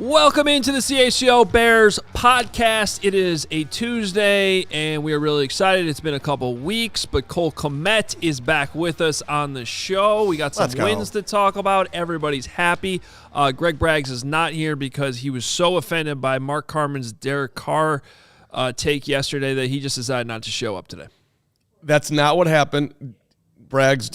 Welcome into the CHGO Bears Podcast. It is a Tuesday, and we are really excited. It's been a couple weeks, but Cole Kmet is back with us on the show. We got some wins to talk about. Everybody's happy. Greg Braggs is not here because he was so offended by Mark Carman's Derek Carr take yesterday that he just decided not to show up today. That's not what happened. Braggs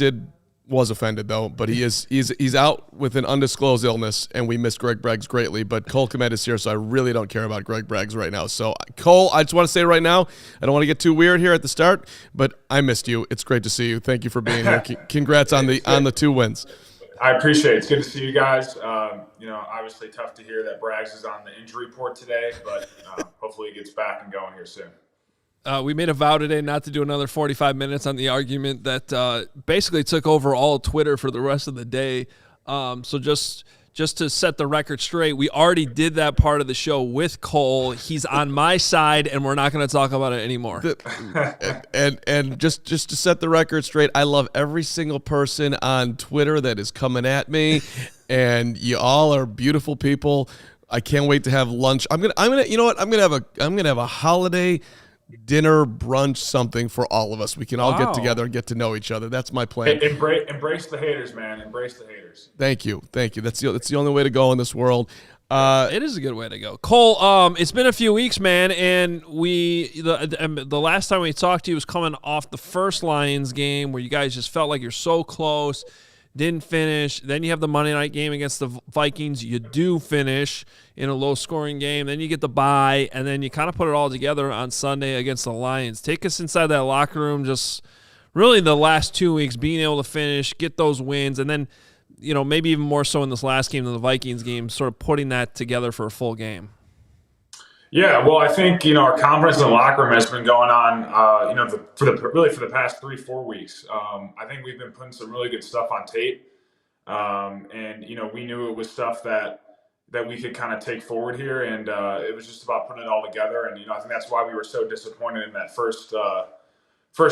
was offended though, but he's out with an undisclosed illness, and we miss Greg Braggs greatly. But Cole Kmet is here, so I really don't care about Greg Braggs right now. So Cole, I just want to say right now, I don't want to get too weird here at the start, but I missed you. It's great to see you. Thank you for being here. Congrats on the 2 wins. I appreciate it. It's good to see you guys. Obviously tough to hear that Braggs is on the injury report today, but hopefully he gets back and going here soon. We made a vow today not to do another 45 minutes on the argument that basically took over all Twitter for the rest of the day. So just to set the record straight, we already did that part of the show with Cole. He's on my side, and we're not going to talk about it anymore. And just to set the record straight, I love every single person on Twitter that is coming at me, and you all are beautiful people. I can't wait to have lunch. I'm gonna have a holiday dinner, brunch, something for all of us. We can all get together and get to know each other. That's my plan. Embrace the haters, man. Embrace the haters. Thank you. That's the only way to go in this world. It is a good way to go. Cole, it's been a few weeks, man, and the last time we talked to you was coming off the first Lions game where you guys just felt like you're so close, didn't finish. Then you have the Monday night game against the Vikings. You do finish in a low-scoring game. Then you get the bye, and then you kind of put it all together on Sunday against the Lions. Take us inside that locker room, just really the last 2 weeks, being able to finish, get those wins, and then, maybe even more so in this last game than the Vikings game, sort of putting that together for a full game. Yeah, well, I think, our confidence in the locker room has been going on, for the past 3-4 weeks. I think we've been putting some really good stuff on tape. And we knew it was stuff that we could kind of take forward here. And it was just about putting it all together. And, I think that's why we were so disappointed in that first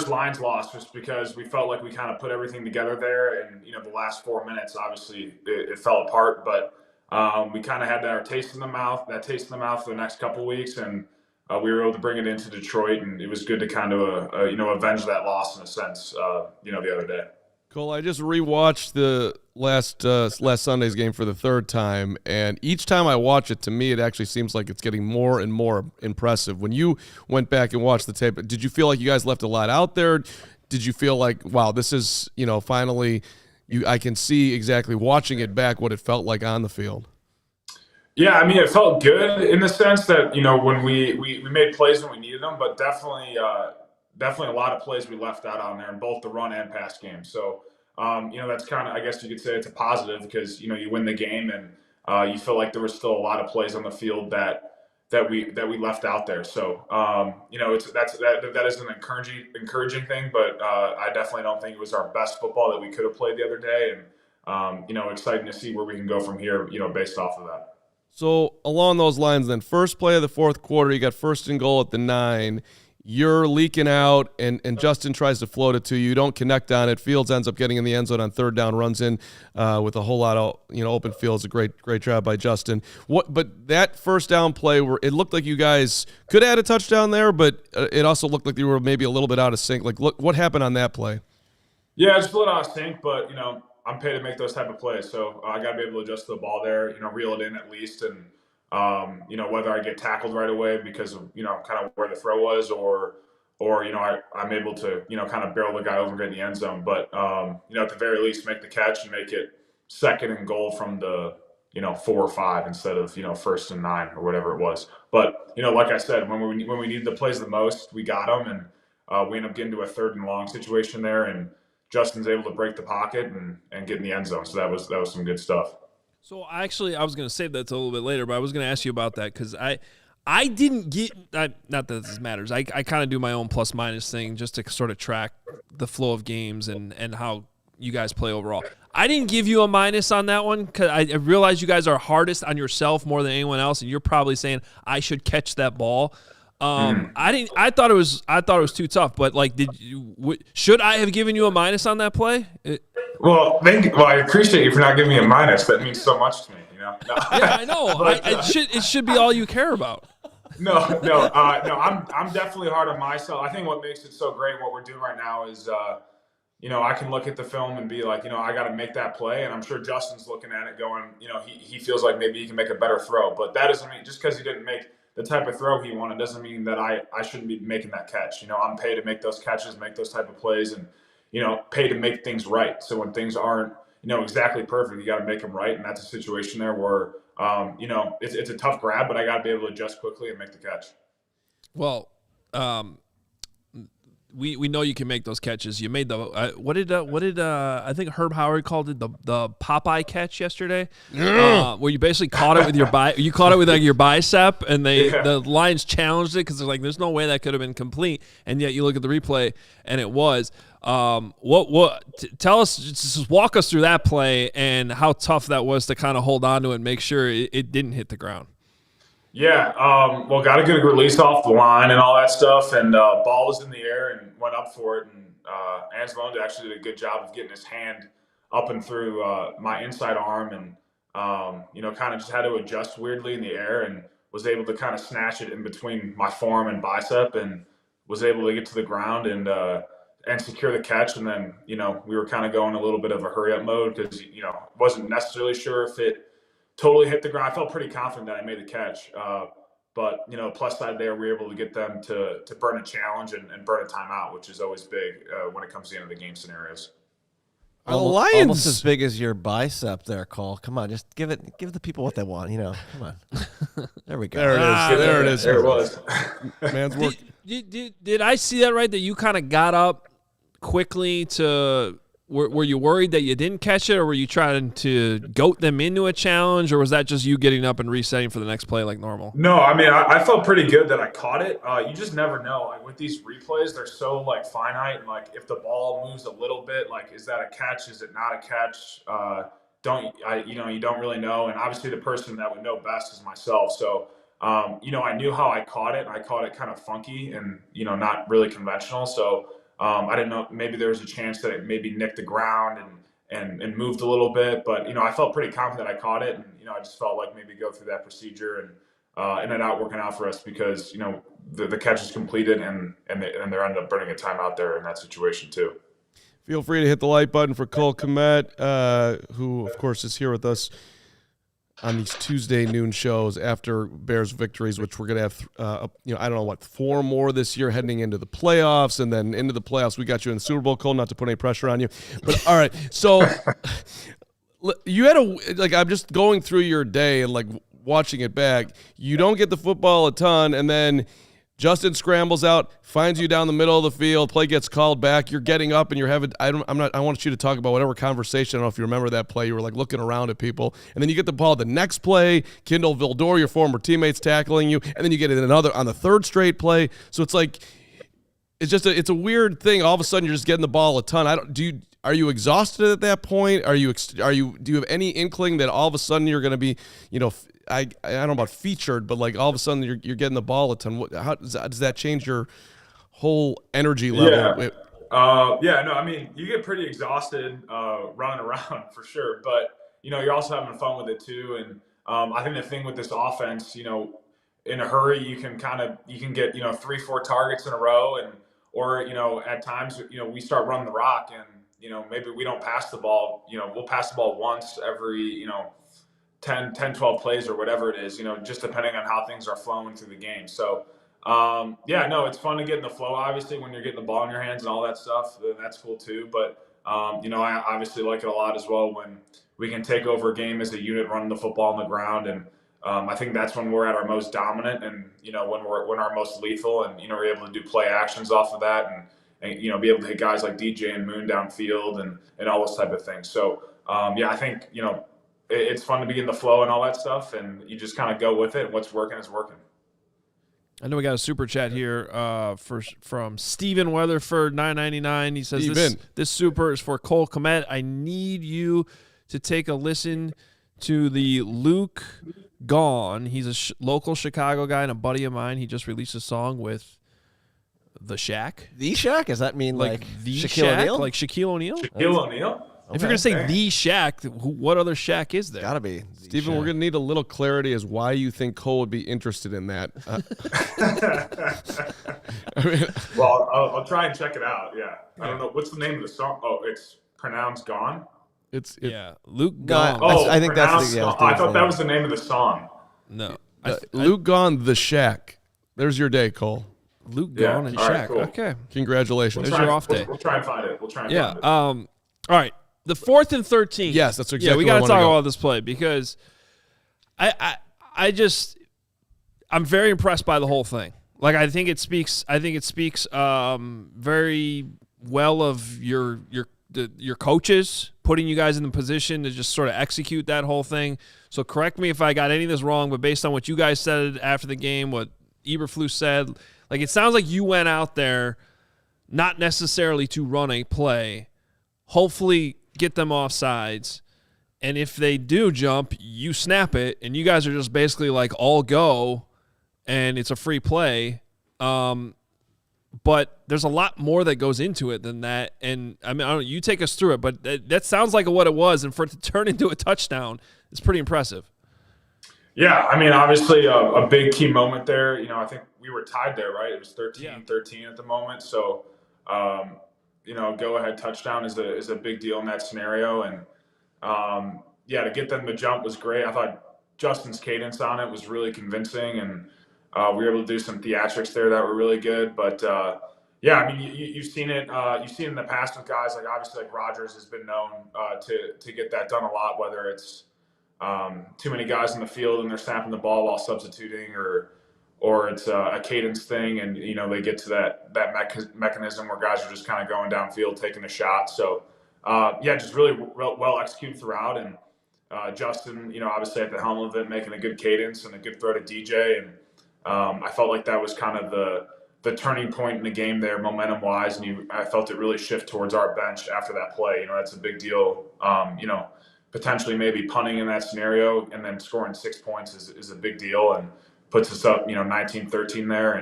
Lions loss, just because we felt like we kind of put everything together there. And, the last 4 minutes, obviously, it fell apart. But we kind of had that taste in the mouth for the next couple of weeks, and we were able to bring it into Detroit, and it was good to kind of avenge that loss in a sense, the other day. Cole, I just rewatched the last Sunday's game for the third time, and each time I watch it, to me, it actually seems like it's getting more and more impressive. When you went back and watched the tape, did you feel like you guys left a lot out there? Did you feel like, wow, this is finally? I can see exactly watching it back what it felt like on the field. Yeah, I mean, it felt good in the sense that, when we made plays when we needed them, but definitely a lot of plays we left out on there in both the run and pass game. So, that's kind of, I guess you could say it's a positive because, you win the game and you feel like there was still a lot of plays on the field that we left out there. So, that is an encouraging thing, but I definitely don't think it was our best football that we could have played the other day. And, exciting to see where we can go from here, based off of that. So along those lines, then, first play of the fourth quarter, you got first and goal at the 9. You're leaking out, and Justin tries to float it to you. You don't connect on it. Fields ends up getting in the end zone on third down, runs in with a whole lot of open fields. A great job by Justin. But that first down play, where it looked like you guys could add a touchdown there, but it also looked like you were maybe a little bit out of sync. Like, look, what happened on that play? Yeah, it's a little out of sync, but I'm paid to make those type of plays, so I got to be able to adjust the ball there. Reel it in at least, and whether I get tackled right away because of, kind of where the throw was or I'm able to, kind of barrel the guy over and get in the end zone. But, at the very least, make the catch and make it second and goal from the 4 or 5 instead of, 1st and 9 or whatever it was. But, like I said, when we needed the plays the most, we got them. And we ended up getting to a 3rd and long situation there. And Justin's able to break the pocket and get in the end zone. So that was some good stuff. So actually, I was going to save that to a little bit later, but I was going to ask you about that because I didn't get not that this matters. I kind of do my own plus minus thing just to sort of track the flow of games and how you guys play overall. I didn't give you a minus on that one because I realize you guys are hardest on yourself more than anyone else, and you're probably saying I should catch that ball. I didn't. I thought it was too tough. But like, should I have given you a minus on that play? Well, I appreciate you for not giving me a minus. That means so much to me. No. Yeah, I know. But, it should be all you care about. No. I'm definitely hard on myself. I think what makes it so great, what we're doing right now, is I can look at the film and be like, I got to make that play, and I'm sure Justin's looking at it, going, he feels like maybe he can make a better throw, but that doesn't mean just because he didn't make the type of throw he wanted doesn't mean that I shouldn't be making that catch. I'm paid to make those catches, make those type of plays, and paid to make things right. So when things aren't exactly perfect, you got to make them right, and that's a situation there where it's a tough grab, but I got to be able to adjust quickly and make the catch. Well, we know you can make those catches. You made the what did I think Herb Howard called it the Popeye catch yesterday, where you basically caught it with you caught it with like your bicep, and the Lions challenged it because they're like, there's no way that could have been complete, and yet you look at the replay and it was. Tell us, just walk us through that play and how tough that was to kind of hold on to it and make sure it didn't hit the ground. Yeah, well, got a good release off the line and all that stuff, and ball was in the air and went up for it, and Anzalone actually did a good job of getting his hand up and through my inside arm, and kind of just had to adjust weirdly in the air, and was able to kind of snatch it in between my forearm and bicep, and was able to get to the ground and secure the catch. And then we were kind of going a little bit of a hurry up mode because wasn't necessarily sure if it totally hit the ground. I felt pretty confident that I made the catch. But, plus side there, we were able to get them to burn a challenge and burn a timeout, which is always big when it comes to the end of the game scenarios. Almost as big as your bicep there, Cole. Come on, just give the people what they want. Come on. There we go. There it is. There it is. There it was. Man's work. Did I see that right, that you kind of got up quickly to – were you worried that you didn't catch it, or were you trying to goat them into a challenge, or was that just you getting up and resetting for the next play like normal? No, I mean, I felt pretty good that I caught it. You just never know. Like with these replays, they're so finite, and if the ball moves a little bit, is that a catch? Is it not a catch? You don't really know. And obviously the person that would know best is myself. So, I knew how I caught it, and I caught it kind of funky and, not really conventional. So, I didn't know, maybe there was a chance that it maybe nicked the ground and moved a little bit, but I felt pretty confident I caught it, and I just felt like maybe go through that procedure and ended out working out for us because the catch is completed and they ended up burning a timeout there in that situation too. Feel free to hit the like button for Cole Kmet, who of course is here with us on these Tuesday noon shows after Bears victories, which we're going to have, I don't know 4 more this year heading into the playoffs, and then into the playoffs. We got you in the Super Bowl, Cole, not to put any pressure on you. But all right, so you had I'm just going through your day and watching it back. You don't get the football a ton, and then Justin scrambles out, finds you down the middle of the field, play gets called back, you're getting up and you're having I want you to talk about whatever conversation. I don't know if you remember that play. You were looking around at people, and then you get the ball the next play, Kendall Vildor, your former teammates, tackling you, and then you get it another on the third straight play. So it's it's a weird thing. All of a sudden you're just getting the ball a ton. Are you exhausted at that point? Do you have any inkling that all of a sudden you're going to be, I don't know about featured, but all of a sudden you're getting the ball a ton? How does that change your whole energy level? Yeah. No, I mean, you get pretty exhausted running around for sure, but you're also having fun with it too. And I think the thing with this offense, in a hurry, you can get 3-4 targets in a row, or at times we start running the rock, and maybe we don't pass the ball. We'll pass the ball once every 10, 12 plays or whatever it is, just depending on how things are flowing through the game. So, it's fun to get in the flow, obviously, when you're getting the ball in your hands and all that stuff. That's cool too. But, I obviously like it a lot as well when we can take over a game as a unit, running the football on the ground. And I think that's when we're at our most dominant, and when we're our most lethal, and we're able to do play actions off of that, and be able to hit guys like DJ and Moon downfield and all those type of things. So I think it's fun to be in the flow and all that stuff, and you just kind of go with it. What's working is working. I know we got a super chat here from Steven Weatherford, $9.99. He says this super is for Cole Kmet. I need you to take a listen to the Luke Gone. He's a local Chicago guy and a buddy of mine. He just released a song with The Shack. The Shack? Does that mean like the Shaquille Shack? O'Neal? Like Shaquille O'Neal? Shaquille O'Neal? If you're going to say The Shack, what other Shack is there? Gotta be. Stephen, we're going to need a little clarity as why you think Cole would be interested in that. Well, I'll try and check it out. Yeah. I don't know. What's the name of the song? Oh, it's pronounced Gone? Luke Gone. Oh, I think that's the I thought that was the name of the song. No. Luke Gone, The Shack. There's your day, Cole. Luke Gone and all right, Shack. cool. Okay. Congratulations. There's your off day. We'll try and find it. Find it. All right. The 4th and 13. Yes, that's exactly we got to talk about this play because I'm very impressed by the whole thing. Like I think it speaks very well of your coaches putting you guys in the position to just sort of execute that whole thing. So correct me if I got any of this wrong, but based on what you guys said after the game, what Eberflus said, like it sounds like you went out there not necessarily to run a play, hopefully get them off sides, and if they do jump, you snap it, and you guys are just basically like all go, and it's a free play. But there's a lot more that goes into it than that, and I mean, I don't know, you take us through it, but that sounds like what it was, and for it to turn into a touchdown, it's pretty impressive. Yeah, I mean, obviously a big key moment there. I think we were tied there, right? It was 13-13 at the moment, so go-ahead touchdown is a big deal in that scenario. And, to get them to jump was great. I thought Justin's cadence on it was really convincing, and we were able to do some theatrics there that were really good. But, I mean, you've seen it. You've seen it in the past with guys like, obviously, like Rodgers has been known to get that done a lot, whether it's too many guys in the field and they're snapping the ball while substituting, or it's a cadence thing, and they get to that mechanism where guys are just kind of going downfield, taking a shot. So just really well executed throughout, and Justin, obviously at the helm of it, making a good cadence and a good throw to DJ, and I felt like that was kind of the turning point in the game there, momentum wise, and I felt it really shift towards our bench after that play. That's a big deal. Potentially maybe punting in that scenario and then scoring 6 points is a big deal, and puts us up, 19-13 there,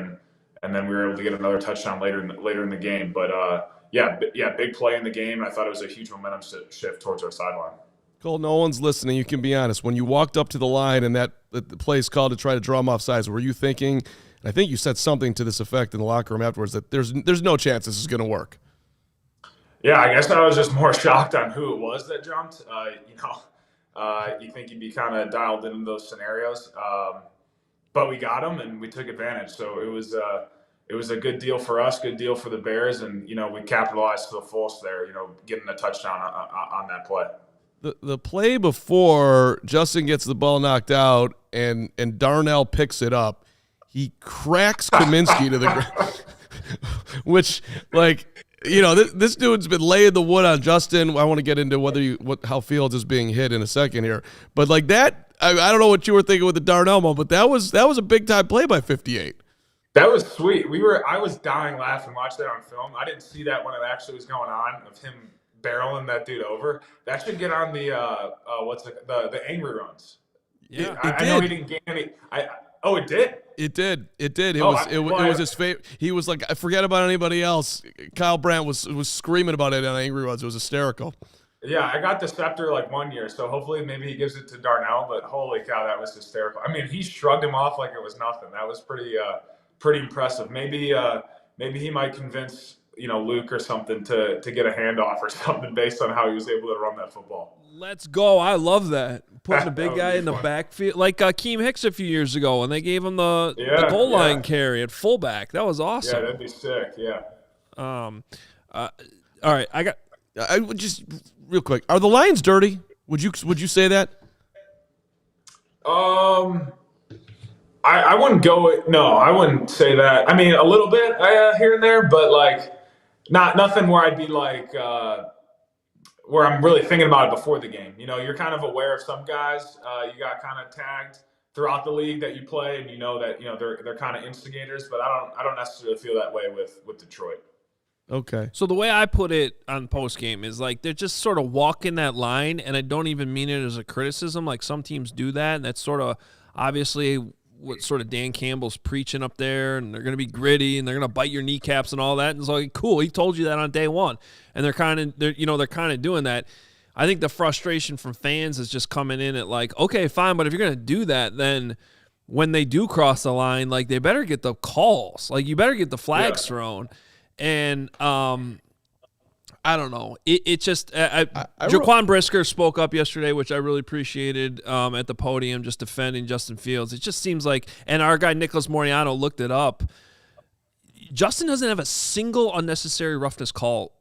and then we were able to get another touchdown later in the game. But big play in the game. I thought it was a huge momentum shift towards our sideline. Cole, no one's listening. You can be honest. When you walked up to the line and the play's called to try to draw them off sides, were you thinking? And I think you said something to this effect in the locker room afterwards, that there's no chance this is going to work. Yeah, I guess I was just more shocked on who it was that jumped. You think you'd be kind of dialed into those scenarios. But we got them and we took advantage. So it was a good deal for us, good deal for the Bears, and we capitalized to the fullest there. Getting a touchdown on that play. The play before Justin gets the ball knocked out and Darnell picks it up, he cracks Kaminsky to the ground, which this dude's been laying the wood on Justin. I want to get into how Fields is being hit in a second here, but like that. I don't know what you were thinking with the Darnell moment, but that was a big time play by 58. That was sweet. I was dying laughing watching that on film. I didn't see that when it actually was going on, of him barreling that dude over. That should get on the the angry runs. Yeah, I know he didn't gain any. It did. It did. It was his favorite. He was like, I forget about anybody else. Kyle Brandt was screaming about it on angry runs. It was hysterical. Yeah, I got the scepter like 1 year, so hopefully maybe he gives it to Darnell, but holy cow, that was hysterical. I mean, he shrugged him off like it was nothing. That was pretty impressive. Maybe he might convince, Luke or something to get a handoff or something based on how he was able to run that football. Let's go. I love that. Putting a big guy in the backfield, like Keem Hicks a few years ago, when they gave him the goal line carry at fullback. That was awesome. Yeah, that'd be sick, yeah. All right, I would just real quick, are the Lions dirty? Would you say that? I wouldn't go. No, I wouldn't say that. I mean, a little bit here and there, but like nothing where I'd be like where I'm really thinking about it before the game. You know, you're kind of aware of some guys. You got kind of tagged throughout the league that you play, and you know that they're kind of instigators. But I don't necessarily feel that way with Detroit. Okay. So the way I put it on post game is like they're just sort of walking that line, and I don't even mean it as a criticism. Like some teams do that, and that's sort of obviously what sort of Dan Campbell's preaching up there, and they're going to be gritty and they're going to bite your kneecaps and all that. And it's like, cool, he told you that on day one, and they're kind of doing that. I think the frustration from fans is just coming in at like, okay, fine, but if you're going to do that, then when they do cross the line, like they better get the calls, like you better get the flags thrown. And I don't know. It just Jaquan Brisker spoke up yesterday, which I really appreciated at the podium, just defending Justin Fields. It just seems like, and our guy Nicholas Moriano looked it up. Justin doesn't have a single unnecessary roughness call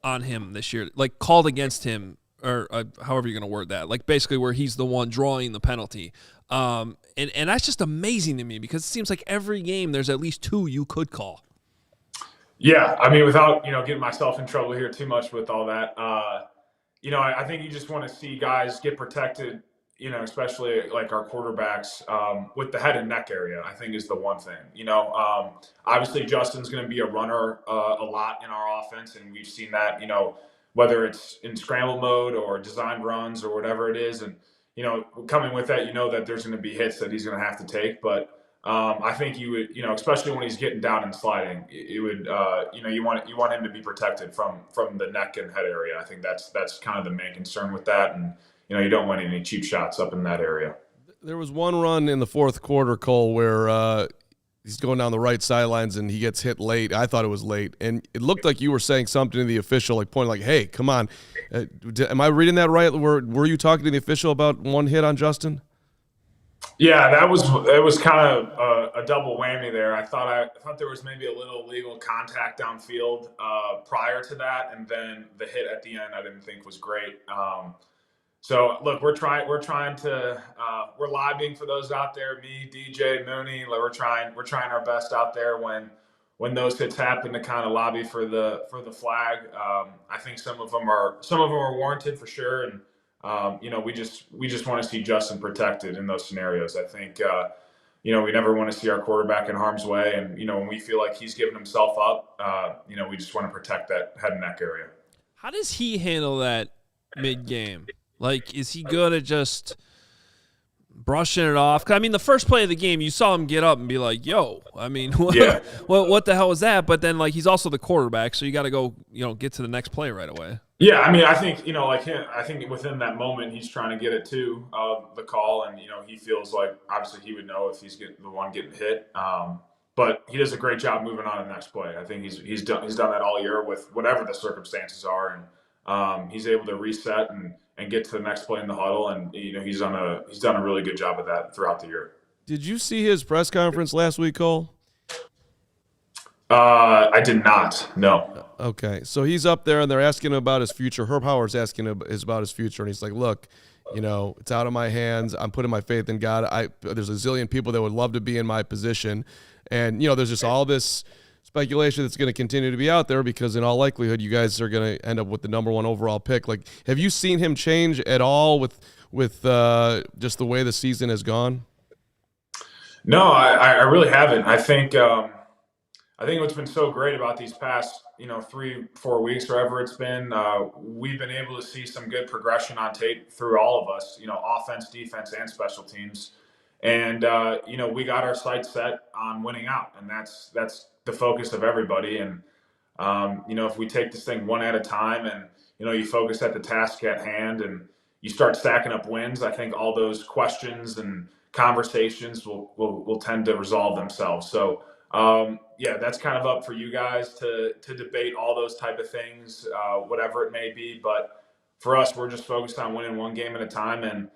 on him this year, like called against him, or however you're going to word that. Like basically where he's the one drawing the penalty. And that's just amazing to me because it seems like every game there's at least two you could call. Yeah, I mean, without getting myself in trouble here too much with all that, I think you just want to see guys get protected, especially like our quarterbacks with the head and neck area. I think is the one thing. Obviously Justin's going to be a runner a lot in our offense, and we've seen that. Whether it's in scramble mode or designed runs or whatever it is, and coming with that, that there's going to be hits that he's going to have to take, but. I think you would, especially when he's getting down and sliding, it would, you want him to be protected from the neck and head area. I think that's kind of the main concern with that, and you don't want any cheap shots up in that area. There was one run in the fourth quarter, Cole, where he's going down the right sidelines and he gets hit late. I thought it was late, and it looked like you were saying something to the official, like pointing, like, "Hey, come on." Am I reading that right? Were you talking to the official about one hit on Justin? Yeah, it was kind of a double whammy there. I thought there was maybe a little illegal contact downfield prior to that, and then the hit at the end I didn't think was great. So look, we're lobbying for those out there. Me, DJ, Mooney, we're trying our best out there when those hits happen to kind of lobby for the flag. I think some of them are warranted for sure, and. We just want to see Justin protected in those scenarios. I think, we never want to see our quarterback in harm's way. And, when we feel like he's giving himself up, we just want to protect that head and neck area. How does he handle that mid-game? Like, is he good at just brushing it off? 'Cause, I mean, the first play of the game, you saw him get up and be like, yo, I mean, what the hell was that? But then, like, he's also the quarterback, so you got to go, get to the next play right away. Yeah, I mean, I think, like him, I think within that moment, he's trying to get it to the call. And, he feels like, obviously, he would know if he's the one getting hit. But he does a great job moving on to the next play. I think he's done that all year with whatever the circumstances are. And he's able to reset and get to the next play in the huddle. And, he's done a really good job of that throughout the year. Did you see his press conference last week, Cole? I did not. No. Okay, so he's up there and they're asking him about his future. Herb Howard's asking him about his future, and he's like, "Look, it's out of my hands. I'm putting my faith in God. There's a zillion people that would love to be in my position, and there's just all this speculation that's going to continue to be out there because in all likelihood, you guys are going to end up with the number 1 overall pick. Like, have you seen him change at all with just the way the season has gone?" No, I really haven't. I think what's been so great about these past, 3-4 weeks, wherever it's been, we've been able to see some good progression on tape through all of us, offense, defense, and special teams. And, we got our sights set on winning out, and that's the focus of everybody. And, if we take this thing one at a time and, you focus at the task at hand and you start stacking up wins, I think all those questions and conversations will tend to resolve themselves. So, that's kind of up for you guys to debate all those type of things, whatever it may be. But for us, we're just focused on winning one game at a time. And,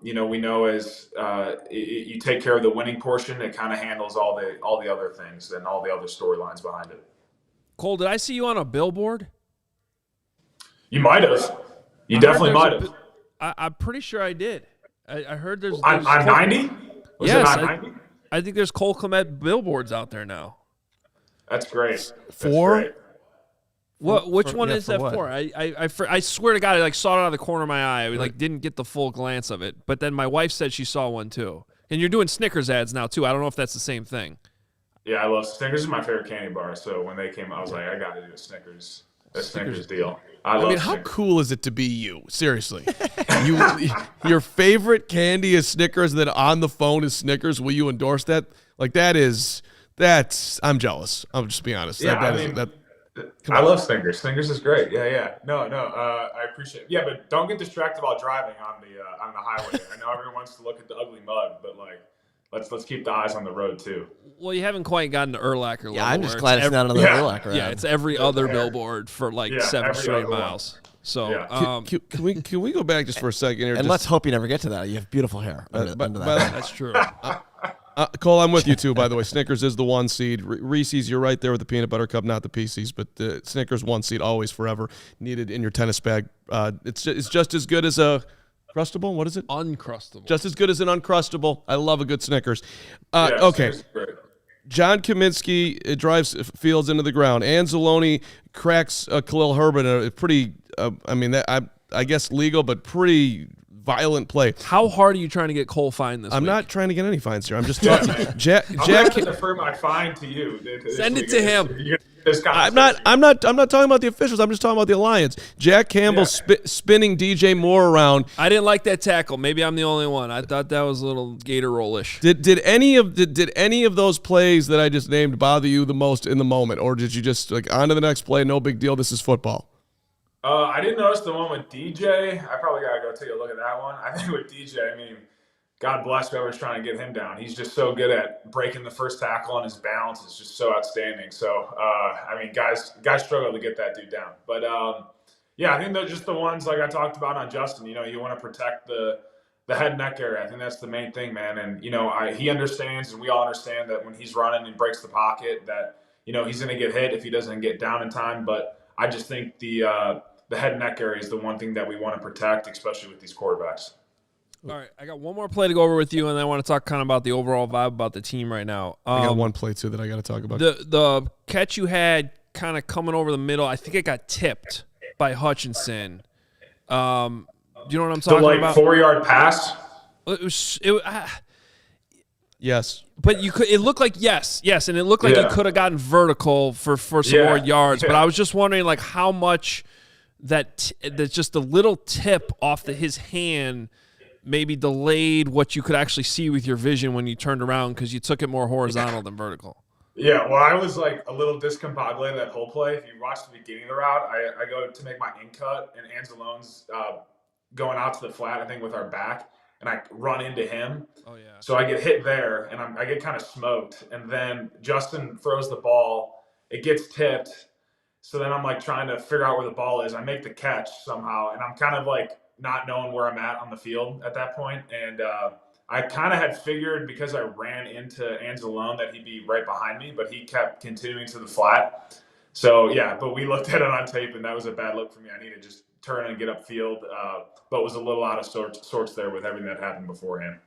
we know as you take care of the winning portion, it kind of handles all the other things and all the other storylines behind it. Cole, did I see you on a billboard? You might have. You definitely might have. I'm pretty sure I did. I heard there's On 90? Yes, it on 90? I think there's Cole Kmet billboards out there now. That's great. Four? Which one is that what? for? I swear to God, I saw it out of the corner of my eye. I didn't get the full glance of it. But then my wife said she saw one too. And you're doing Snickers ads now too. I don't know if that's the same thing. Yeah, I love Snickers. Is my favorite candy bar. So when they came, I was like, I got to do a Snickers deal. I mean, love how Snickers. cool is it to be you? Seriously, your favorite candy is Snickers. Then on the phone is Snickers. Will you endorse that? Like that's. I'm jealous. I'll just be honest. Yeah, I love Snickers. Snickers is great. Yeah. No. I appreciate it. Yeah, but don't get distracted while driving on the highway. I know everyone wants to look at the ugly mud, but let's keep the eyes on the road too. Well, you haven't quite gotten to Urlacher level. Yeah, I'm just glad it's not on the Urlacher ad. Yeah, it's every other billboard for 7 straight miles. One. So, Yeah. Can we go back just for a second here? And let's hope you never get to that. You have beautiful hair under that. that's true. Cole, I'm with you too. By the way, Snickers is the 1 seed. Reese's, you're right there with the peanut butter cup, not the Pieces, but Snickers 1 seed, always, forever needed in your tennis bag. It's just as good as a Crustable? What is it? Uncrustable. Just as good as an Uncrustable. I love a good Snickers. Yeah, okay. Snickers is great. John Kaminsky drives Fields into the ground. Anzalone cracks Khalil Herbert. A pretty, I guess legal, but pretty violent play. How hard are you trying to get Cole fined this I'm week? not trying to get any fines here. I'm just talking. Jack I'm going to defer my fine to you. Send it to him. I'm not talking about the officials. I'm just talking about the alliance. Jack Campbell spinning DJ Moore around. I didn't like that tackle. Maybe I'm the only one. I thought that was a little gator roll-ish. Did any of those plays that I just named bother you the most in the moment, or did you just on to the next play? No big deal. This is football. I didn't notice the one with DJ. I probably got to go take a look at that one. I think with DJ, God bless whoever's trying to get him down. He's just so good at breaking the first tackle, and his balance is just so outstanding. So, guys struggle to get that dude down. But, I think they're just the ones like I talked about on Justin. You want to protect the head neck area. I think that's the main thing, man. And, he understands, and we all understand that when he's running and breaks the pocket that, he's going to get hit if he doesn't get down in time. But I just think the head neck area is the one thing that we want to protect, especially with these quarterbacks. All right, I got one more play to go over with you, and then I want to talk kind of about the overall vibe about the team right now. I got one play, too, that I got to talk about. The catch you had kind of coming over the middle, I think it got tipped by Hutchinson. Do you know what I'm talking about? 4-yard pass? Yes. But it looked like yes, and it looked like it could have gotten vertical for some more yards. But I was just wondering, how much that's just a little tip off his hand maybe delayed what you could actually see with your vision when you turned around because you took it more horizontal than vertical. Yeah, well, I was a little discombobulated that whole play. If you watch the beginning of the route, I go to make my in cut, and Anzalone's going out to the flat, I think, with our back, and I run into him. Oh, yeah. So I get hit there, and I get kind of smoked. And then Justin throws the ball. It gets tipped. So then I'm trying to figure out where the ball is. I make the catch somehow, and I'm kind of not knowing where I'm at on the field at that point. And I kind of had figured because I ran into Anzalone that he'd be right behind me, but he kept continuing to the flat. So, but we looked at it on tape, and that was a bad look for me. I needed to just turn and get upfield, but was a little out of sorts there with everything that happened beforehand.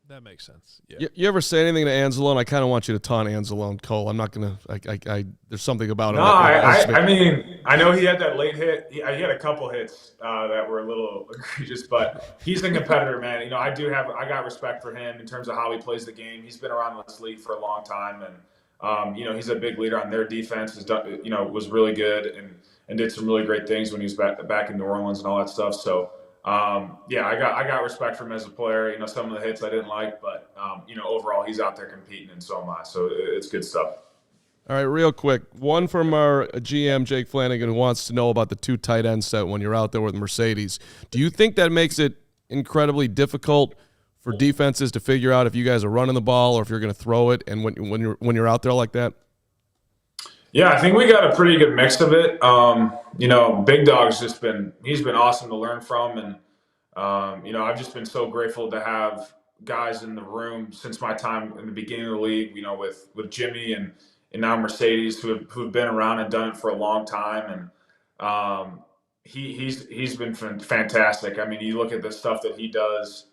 That makes sense. Yeah. You ever say anything to Anzalone? I kind of want you to taunt Anzalone, Cole. I'm not going to – there's something about him. No, I know he had that late hit. He had a couple hits that were a little egregious, but he's a competitor, man. I got respect for him in terms of how he plays the game. He's been around this league for a long time, and, he's a big leader on their defense. Has done, was really good and did some really great things when he was back in New Orleans and all that stuff. So, I got respect for him as a player. Some of the hits I didn't like, but overall he's out there competing, and so am I. So it's good stuff. All right, real quick, one from our GM Jake Flanagan who wants to know about the 2 tight end set when you're out there with Mercedes. Do you think that makes it incredibly difficult for defenses to figure out if you guys are running the ball or if you're going to throw it, and when you're out there like that? Yeah, I think we got a pretty good mix of it. Big Dog's he's been awesome to learn from. And, I've just been so grateful to have guys in the room since my time in the beginning of the league, with Jimmy and now Mercedes who've been around and done it for a long time. And, he's been fantastic. I mean, you look at the stuff that he does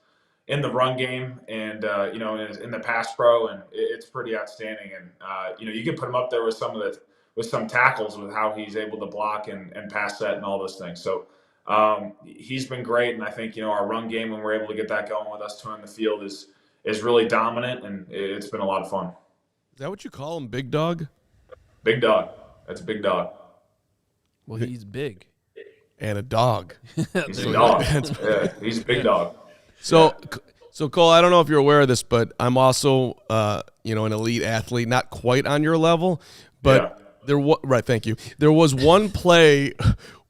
in the run game and in the pass pro, and it's pretty outstanding. And you can put him up there with some tackles with how he's able to block and pass set and all those things. So he's been great, and I think our run game, when we're able to get that going with us two on the field, is really dominant, and it's been a lot of fun. Is that what you call him, Big Dog? Big Dog. That's a big dog. Well, he's big. And a dog. He's a dog. Yeah, he's a big dog. So Cole, I don't know if you're aware of this, but I'm also, an elite athlete, not quite on your level, but thank you. There was one play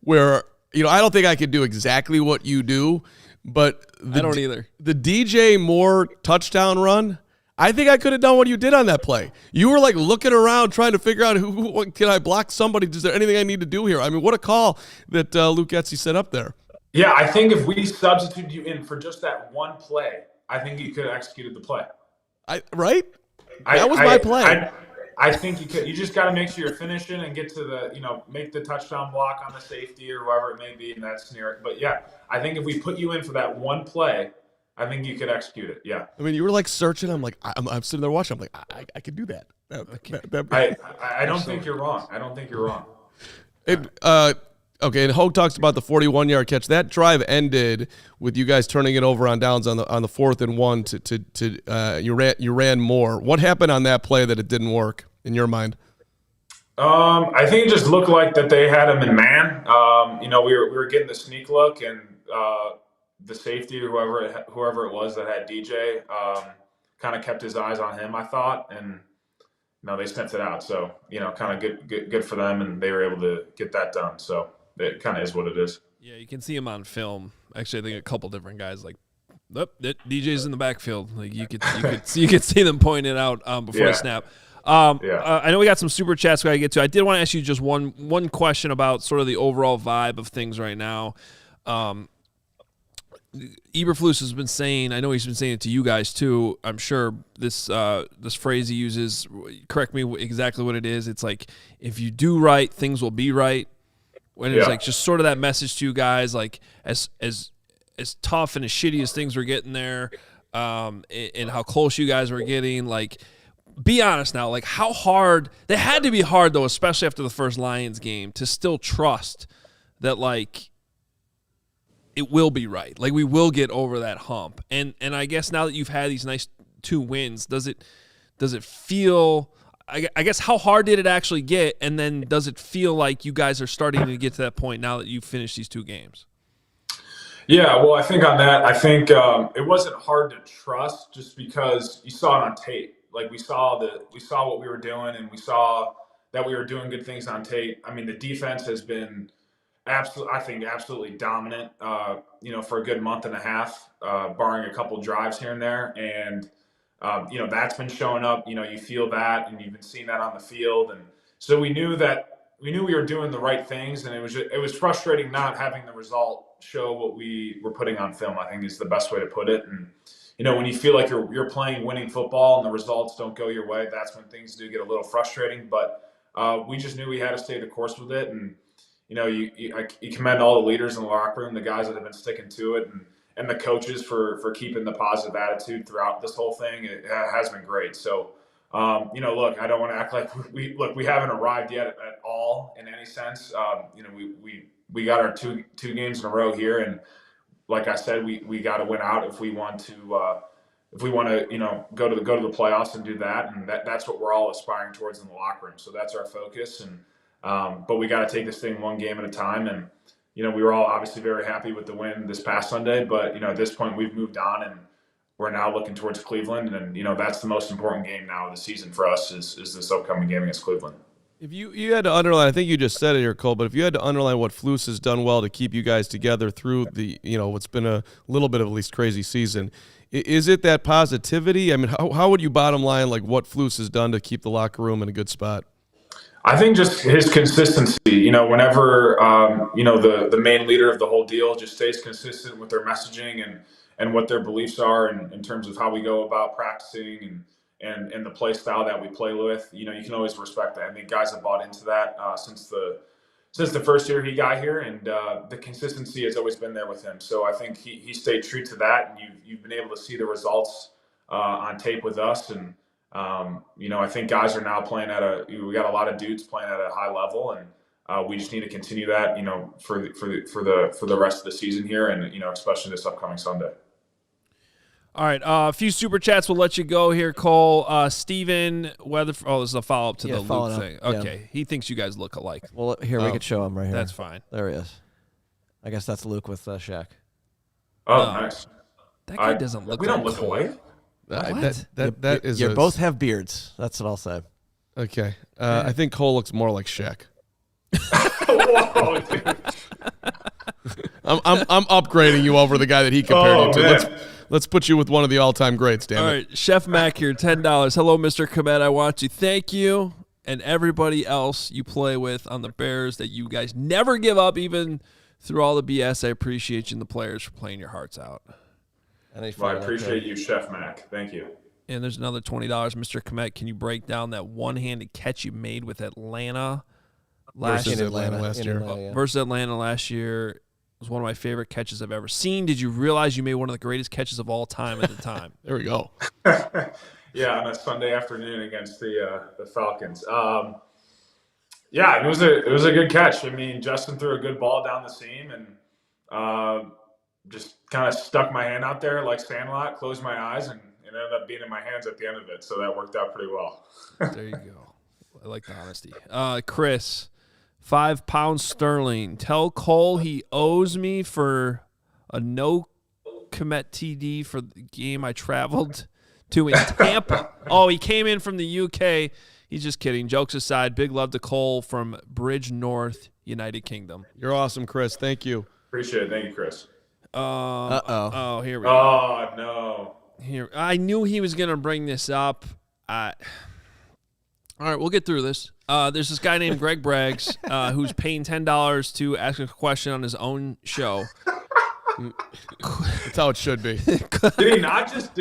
where, I don't think I could do exactly what you do, but I don't either. The DJ Moore touchdown run, I think I could have done what you did on that play. You were like looking around trying to figure out what can I block somebody? Is there anything I need to do here? I mean, what a call that Luke Getsy set up there. Yeah, I think if we substituted you in for just that one play, I think you could have executed the play. Right? That was my play. I think you could. You just got to make sure you're finishing and get to make the touchdown block on the safety or whoever it may be in that scenario. But yeah, I think if we put you in for that one play, I think you could execute it. Yeah. I mean, you were like searching. I'm like, I'm sitting there watching. I'm like, I could do that. I don't think you're wrong. I don't think you're wrong. Okay, and Hogue talks about the 41-yard catch. That drive ended with you guys turning it over on downs on the 4th and 1 to you ran more. What happened on that play that it didn't work in your mind? I think it just looked like that they had him in man. We were getting the sneak look, and the safety or whoever it was that had DJ kind of kept his eyes on him, I thought, and they sniffed it out. So kind of good for them, and they were able to get that done. So it kind of is what it is. Yeah, you can see him on film. Actually, I think a couple different guys DJ's in the backfield. Like you could see them pointing it out before the snap. I know we got some super chats we got to get to. I did want to ask you just one question about sort of the overall vibe of things right now. Eberflus has been saying, I know he's been saying it to you guys too, I'm sure, this phrase he uses, correct me exactly what it is. It's like, if you do right, things will be right. When it's like just sort of that message to you guys, like as tough and as shitty as things were getting there, and how close you guys were getting, like, be honest now, like how hard, they had to be hard though, especially after the first Lions game, to still trust that like it will be right. Like we will get over that hump. And I guess now that you've had these nice 2 wins, does it feel, I guess, how hard did it actually get? And then does it feel like you guys are starting to get to that point now that you've finished these 2 games? Yeah, well, I think on that, it wasn't hard to trust just because you saw it on tape. Like we saw what we were doing, and we saw that we were doing good things on tape. I mean, the defense has been absolutely dominant, for a good month and a half, barring a couple drives here and there. And, that's been showing up, you feel that, and you've been seeing that on the field. And so we knew we were doing the right things, and it was frustrating not having the result show what we were putting on film, I think is the best way to put it. And, when you feel like you're playing winning football and the results don't go your way, that's when things do get a little frustrating. But we just knew we had to stay the course with it. And, you commend all the leaders in the locker room, the guys that have been sticking to it, and the coaches for keeping the positive attitude throughout this whole thing. It has been great. So, look, I don't want to act like we haven't arrived yet at all in any sense. We got our two games in a row here, and like I said, we got to win out if we want to go to the playoffs and do that. And that's what we're all aspiring towards in the locker room. So that's our focus. And but we got to take this thing one game at a time. And, we were all obviously very happy with the win this past Sunday. But, at this point, we've moved on, and we're now looking towards Cleveland. And, that's the most important game now of the season for us is this upcoming game against Cleveland. If you had to underline, I think you just said it here, Cole, but if you had to underline what Flus has done well to keep you guys together through the, what's been a little bit of at least crazy season, is it that positivity? I mean, how would you bottom line like what Flus has done to keep the locker room in a good spot? I think just his consistency, whenever, the main leader of the whole deal just stays consistent with their messaging and what their beliefs are in terms of how we go about practicing and the play style that we play with, you can always respect that. I mean, guys have bought into that since since the first year he got here, and the consistency has always been there with him. So I think he stayed true to that, and you've been able to see the results on tape with us. And I think guys are now playing we got a lot of dudes playing at a high level, and we just need to continue that, for the rest of the season here, and especially this upcoming Sunday. All right, a few super chats. We'll let you go here, Cole. Steven Weatherford. Oh, this is a follow-up to the Luke thing. Okay, yeah. He thinks you guys look alike. Well, here, we could show him right here. That's fine. There he is. I guess that's Luke with Shaq. Oh, nice. That guy doesn't look We like don't look Cole. alike. That is. You both have beards. That's what I'll say. Okay. I think Cole looks more like Shaq. Whoa, dude. I'm upgrading you over the guy that he compared you to. Man. Let's put you with one of the all-time greats, damn it. All right, Chef Mac here, $10. Hello, Mr. Kmet. I want to thank you and everybody else you play with on the Bears that you guys never give up, even through all the BS. I appreciate you and the players for playing your hearts out. Well, I appreciate you, Chef Mac. Thank you. And there's another $20, Mr. Kmet. Can you break down that one-handed catch you made with Atlanta versus Atlanta last year? Versus Atlanta last year. It was one of my favorite catches I've ever seen. Did you realize you made one of the greatest catches of all time at the time? There we go. Yeah, on a Sunday afternoon against the Falcons. Yeah, it was a good catch. I mean, Justin threw a good ball down the seam and just kind of stuck my hand out there like Sandlot, closed my eyes, and it ended up being in my hands at the end of it. So that worked out pretty well. There you go. I like the honesty. Chris. 5 pounds sterling. Tell Cole he owes me for a no Kmet TD for the game I traveled to in Tampa. Oh, he came in from the UK. He's just kidding. Jokes aside, big love to Cole from Bridge North, United Kingdom. You're awesome, Chris. Thank you. Appreciate it. Thank you, Chris. Oh, here we go. Oh, no. Here, I knew he was going to bring this up. All right, we'll get through this. There's this guy named Greg Braggs who's paying $10 to ask a question on his own show. That's how it should be. Did he not just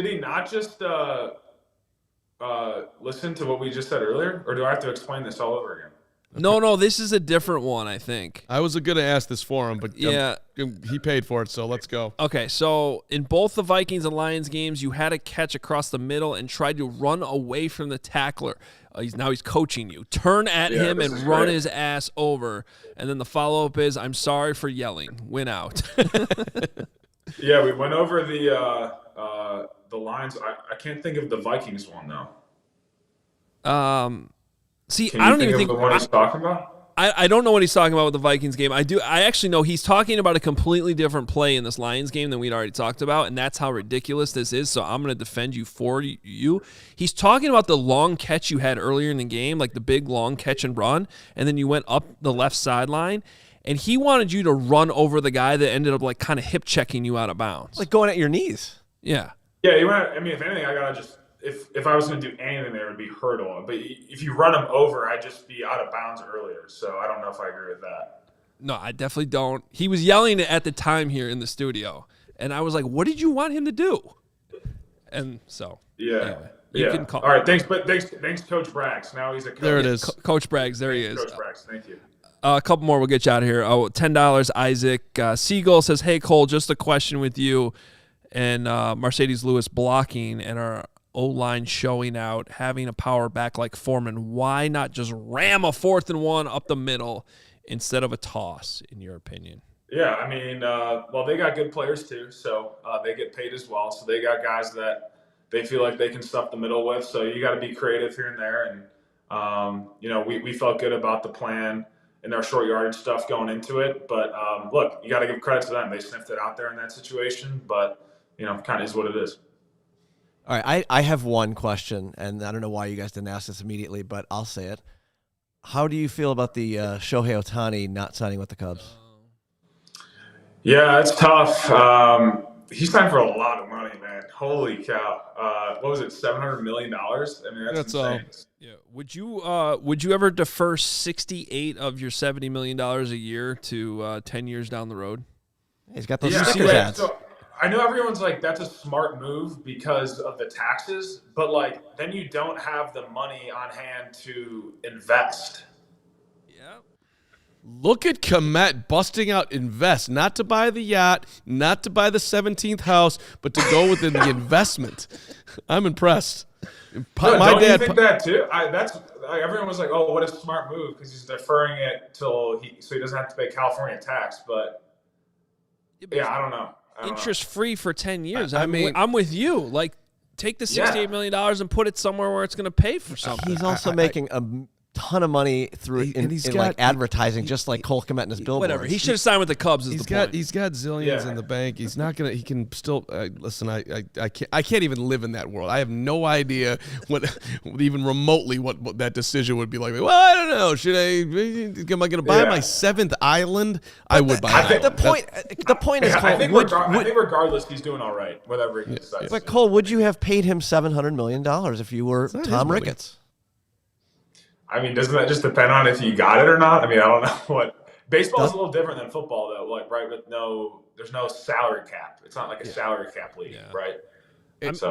listen to what we just said earlier, or do I have to explain this all over again? No, this is a different one, I think. I was going to ask this for him, but yeah, he paid for it, so let's go. Okay, so in both the Vikings and Lions games, you had a catch across the middle and tried to run away from the tackler. He's coaching you. Turn at him and run his ass over. And then the follow-up is, I'm sorry for yelling. Win out. Yeah, we went over the Lions. I can't think of the Vikings one, though. See, Can I don't you even think think of the one he's talking about? I don't know what he's talking about with the Vikings game. I actually know he's talking about a completely different play in this Lions game than we'd already talked about, and that's how ridiculous this is. So I'm going to defend you for you. He's talking about the long catch you had earlier in the game, like the big long catch and run, and then you went up the left sideline, and he wanted you to run over the guy that ended up like kind of hip checking you out of bounds, like going at your knees. Yeah. Yeah, I mean, if anything, I gotta just. If I was going to do anything there, it would be hurdle. But if you run him over, I'd just be out of bounds earlier. So I don't know if I agree with that. No, I definitely don't. He was yelling at the time here in the studio. And I was like, what did you want him to do? And so, yeah. Anyway, you can call. All right, thanks, Coach Braggs. Now he's a coach. There it is. Coach Braggs, there he is. Coach Braggs, thank you. A couple more, we'll get you out of here. Oh, $10, Isaac. Siegel says, hey, Cole, just a question with you and Mercedes Lewis blocking and our O-line showing out, having a power back like Foreman. Why not just ram a 4th and 1 up the middle instead of a toss, in your opinion? Yeah, I mean, well, they got good players too, so they get paid as well. So they got guys that they feel like they can stuff the middle with. So you got to be creative here and there. And, we felt good about the plan and our short yardage stuff going into it. But, look, you got to give credit to them. They sniffed it out there in that situation. But, kind of is what it is. All right, I have one question, and I don't know why you guys didn't ask this immediately, but I'll say it. How do you feel about the Shohei Ohtani not signing with the Cubs? Yeah, it's tough. He signed for a lot of money, man. Holy cow! What was it? $700 million. I mean, that's insane. Yeah. Would you ever defer 68 of your $70 million a year to 10 years down the road? He's got those stickers ads. So I know everyone's like, that's a smart move because of the taxes, but like then you don't have the money on hand to invest. Yeah. Look at Kmet busting out invest, not to buy the yacht, not to buy the 17th house, but to go within the investment. I'm impressed. Don't you think that too? Everyone was like, "Oh, what a smart move," because he's deferring it so he doesn't have to pay California tax. But yeah, I don't know. Interest free for 10 years. I mean, I'm with you. Like, take the $68 million and put it somewhere where it's going to pay for something. He's also making a ton of money through like advertising, just like Cole Kmet and his billboards. Whatever. He should have signed with the Cubs. He's got zillions in the bank. He's not gonna. He can still listen. I can't even live in that world. I have no idea what even remotely what that decision would be like. Well, I don't know. Am I gonna buy my 7th island? I would buy that. The point is, Cole, I think regardless, he's doing all right. Whatever he decides. But Cole, would you have paid him $700 million if you were Tom Ricketts? I mean, doesn't that just depend on if you got it or not? I mean, I don't know what. Baseball is a little different than football, though. Like, right? There's no salary cap. It's not like a salary cap league, right?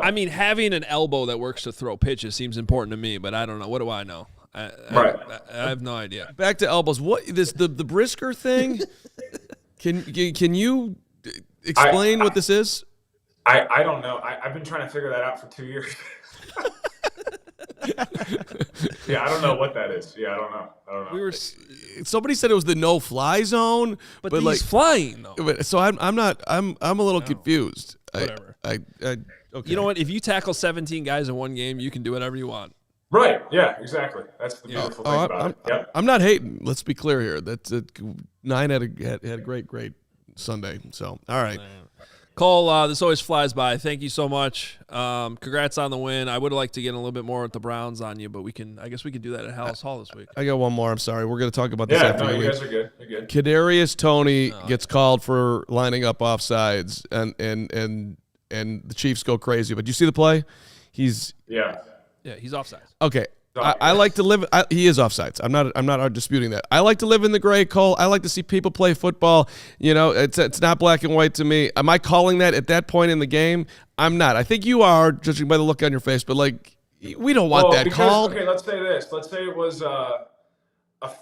I mean, having an elbow that works to throw pitches seems important to me, but I don't know. What do I know? I have no idea. Back to elbows. What the Brisker thing? Can you explain what this is? I don't know. I've been trying to figure that out for 2 years. Yeah, I don't know what that is. Yeah, I don't know. Somebody said it was the no-fly zone, but he's like, flying though. So I'm a little confused. Whatever. Okay. You know what? If you tackle 17 guys in one game, you can do whatever you want. Right. Yeah. Exactly. That's the beautiful thing about it. Yep. I'm not hating. Let's be clear here. That's 9 had a great Sunday. So all right. Cole, this always flies by. Thank you so much. Congrats on the win. I would like to get a little bit more with the Browns on you, but I guess we can do that at Hallis Hall this week. I got one more. I'm sorry. We're going to talk about this after you guys are good. You're good. Kadarius Toney gets called for lining up offsides, and the Chiefs go crazy. But do you see the play? He's offsides. Okay. I like to live. He is offsides. I'm not disputing that. I like to live in the gray, Cole. I like to see people play football. You know, it's not black and white to me. Am I calling that at that point in the game? I'm not. I think you are, judging by the look on your face. But like, we don't want that called. Okay, let's say this. Let's say it was a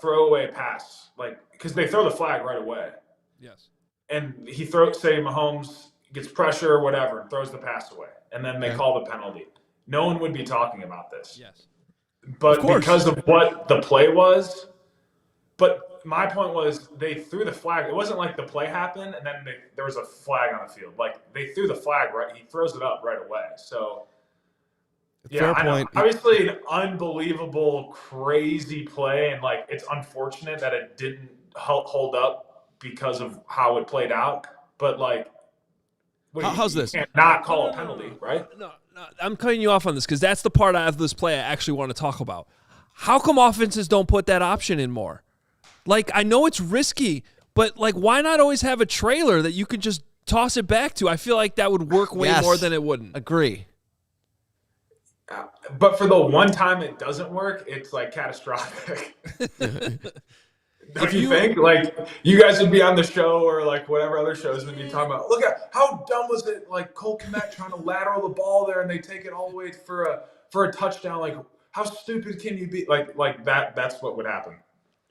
throwaway pass, like because they throw the flag right away. Yes. And he say Mahomes gets pressure or whatever and throws the pass away, and then they call the penalty. No one would be talking about this. Yes. But because of what the play was, but my point was they threw the flag. It wasn't like the play happened and then there was a flag on the field. Like they threw the flag right. He throws it up right away. So Fair point. Obviously an unbelievable, crazy play, and like it's unfortunate that it didn't hold up because of how it played out. But like, how's this? You can't not call a penalty, right? No, I'm cutting you off on this because that's the part of this play I actually want to talk about. How come offenses don't put that option in more? Like, I know it's risky, but like, why not always have a trailer that you could just toss it back to? I feel like that would work way more than it wouldn't. Agree. But for the one time it doesn't work, it's like catastrophic. Don't you think? Like, you guys would be on the show or like whatever other shows and be talking about, look at how dumb was it? Like Cole Kmet trying to lateral the ball there and they take it all the way for a touchdown. Like, how stupid can you be? Like that's what would happen.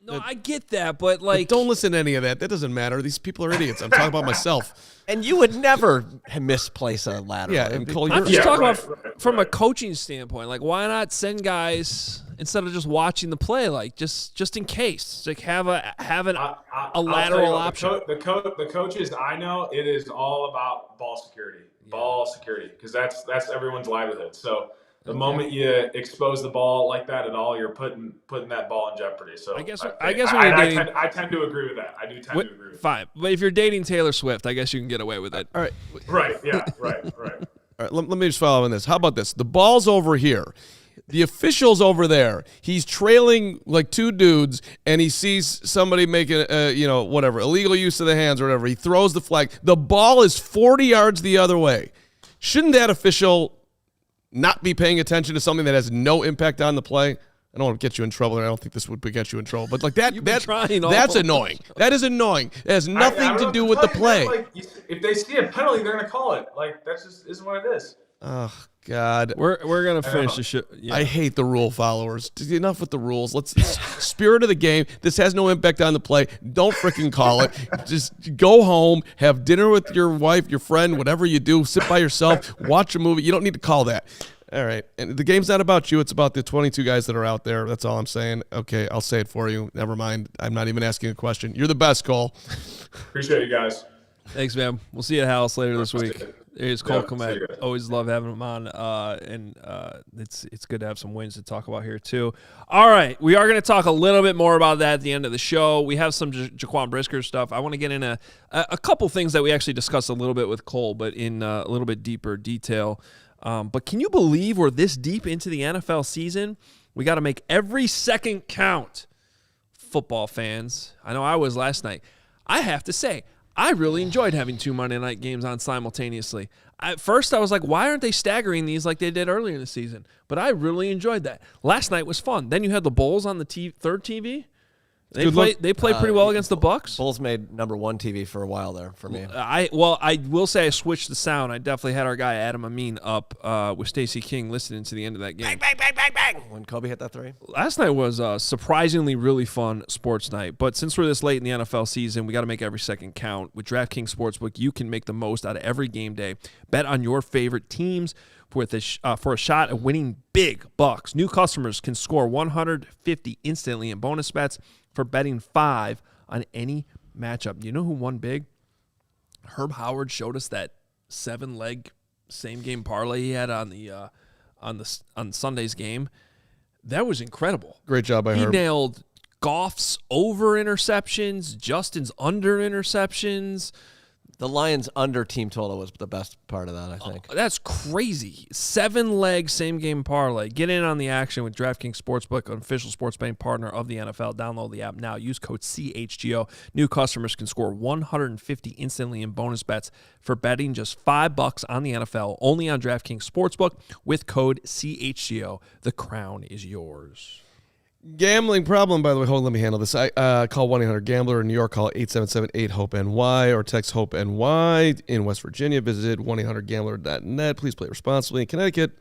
No, I get that, but like, don't listen to any of that. That doesn't matter. These people are idiots. I'm talking about myself. And you would never misplace a lateral. Yeah, and Cole, I'm just talking about from a coaching standpoint. Like, why not send guys instead of just watching the play? Like, just in case, like have a lateral option. The coaches I know, it is all about ball security, because that's everyone's livelihood. So. The moment you expose the ball like that at all, you're putting that ball in jeopardy. So I guess when you're dating, I tend to agree with that. I do tend to agree with that. Fine, but if you're dating Taylor Swift, I guess you can get away with it. All right. Right. Yeah. Right. All right. Let me just follow on this. How about this? The ball's over here. The official's over there. He's trailing like two dudes, and he sees somebody making illegal use of the hands or whatever. He throws the flag. The ball is 40 yards the other way. Shouldn't that official not be paying attention to something that has no impact on the play? I don't want to get you in trouble, and I don't think this would get you in trouble. But like that's annoying. That is annoying. It has nothing to do with the play. If they see a penalty, they're going to call it. Like, that's just isn't what it is. God. We're gonna finish the show. Yeah. I hate the rule followers. Enough with the rules. Let's spirit of the game. This has no impact on the play. Don't freaking call it. Just go home, have dinner with your wife, your friend, whatever you do. Sit by yourself, watch a movie. You don't need to call that. All right. And the game's not about you. It's about the 22 guys that are out there. That's all I'm saying. Okay, I'll say it for you. Never mind. I'm not even asking a question. You're the best, Cole. Appreciate you guys. Thanks, man. We'll see you at House later this week. Here's Cole Yeah, see you Kmet. guys. Always love having him on, and it's good to have some wins to talk about here too. All right, we are going to talk a little bit more about that at the end of the show. We have some Jaquan Brisker stuff. I want to get into a couple things that we actually discussed a little bit with Cole, but in a little bit deeper detail. But can you believe we're this deep into the NFL season? We got to make every second count. Football fans, I know I was last night. I have to say, I really enjoyed having 2 Monday night games on simultaneously. At first, I was like, why aren't they staggering these like they did earlier in the season? But I really enjoyed that. Last night was fun. Then you had the Bulls on the third TV. They played pretty well against the Bucks. Bulls made number 1 TV for a while there for me. I will say I switched the sound. I definitely had our guy Adam Amin up with Stacey King listening to the end of that game. Bang, bang, bang, bang, bang. When Kobe hit that 3. Last night was a surprisingly really fun sports night. But since we're this late in the NFL season, we got to make every second count. With DraftKings Sportsbook, you can make the most out of every game day. Bet on your favorite teams for a shot at winning big bucks. New customers can score $150 instantly in bonus bets for betting $5 on any matchup. You know who won big? Herb Howard showed us that 7-leg same game parlay he had on Sunday's game. That was incredible. Great job by He Herb. nailed Goff's over interceptions, Justin's under interceptions. The Lions under team total was the best part of that, I think. That's crazy. 7-leg same-game parlay. Get in on the action with DraftKings Sportsbook, an official sports betting partner of the NFL. Download the app now. Use code CHGO. New customers can score $150 instantly in bonus bets for betting just $5 on the NFL, only on DraftKings Sportsbook with code CHGO. The crown is yours. Gambling problem, by the way. Hold on, let me handle this. I call 1-800-GAMBLER. In New York, call 877-8-HOPE-NY or text HOPE-NY. In West Virginia, visit 1-800-GAMBLER.net. Please play responsibly. In Connecticut,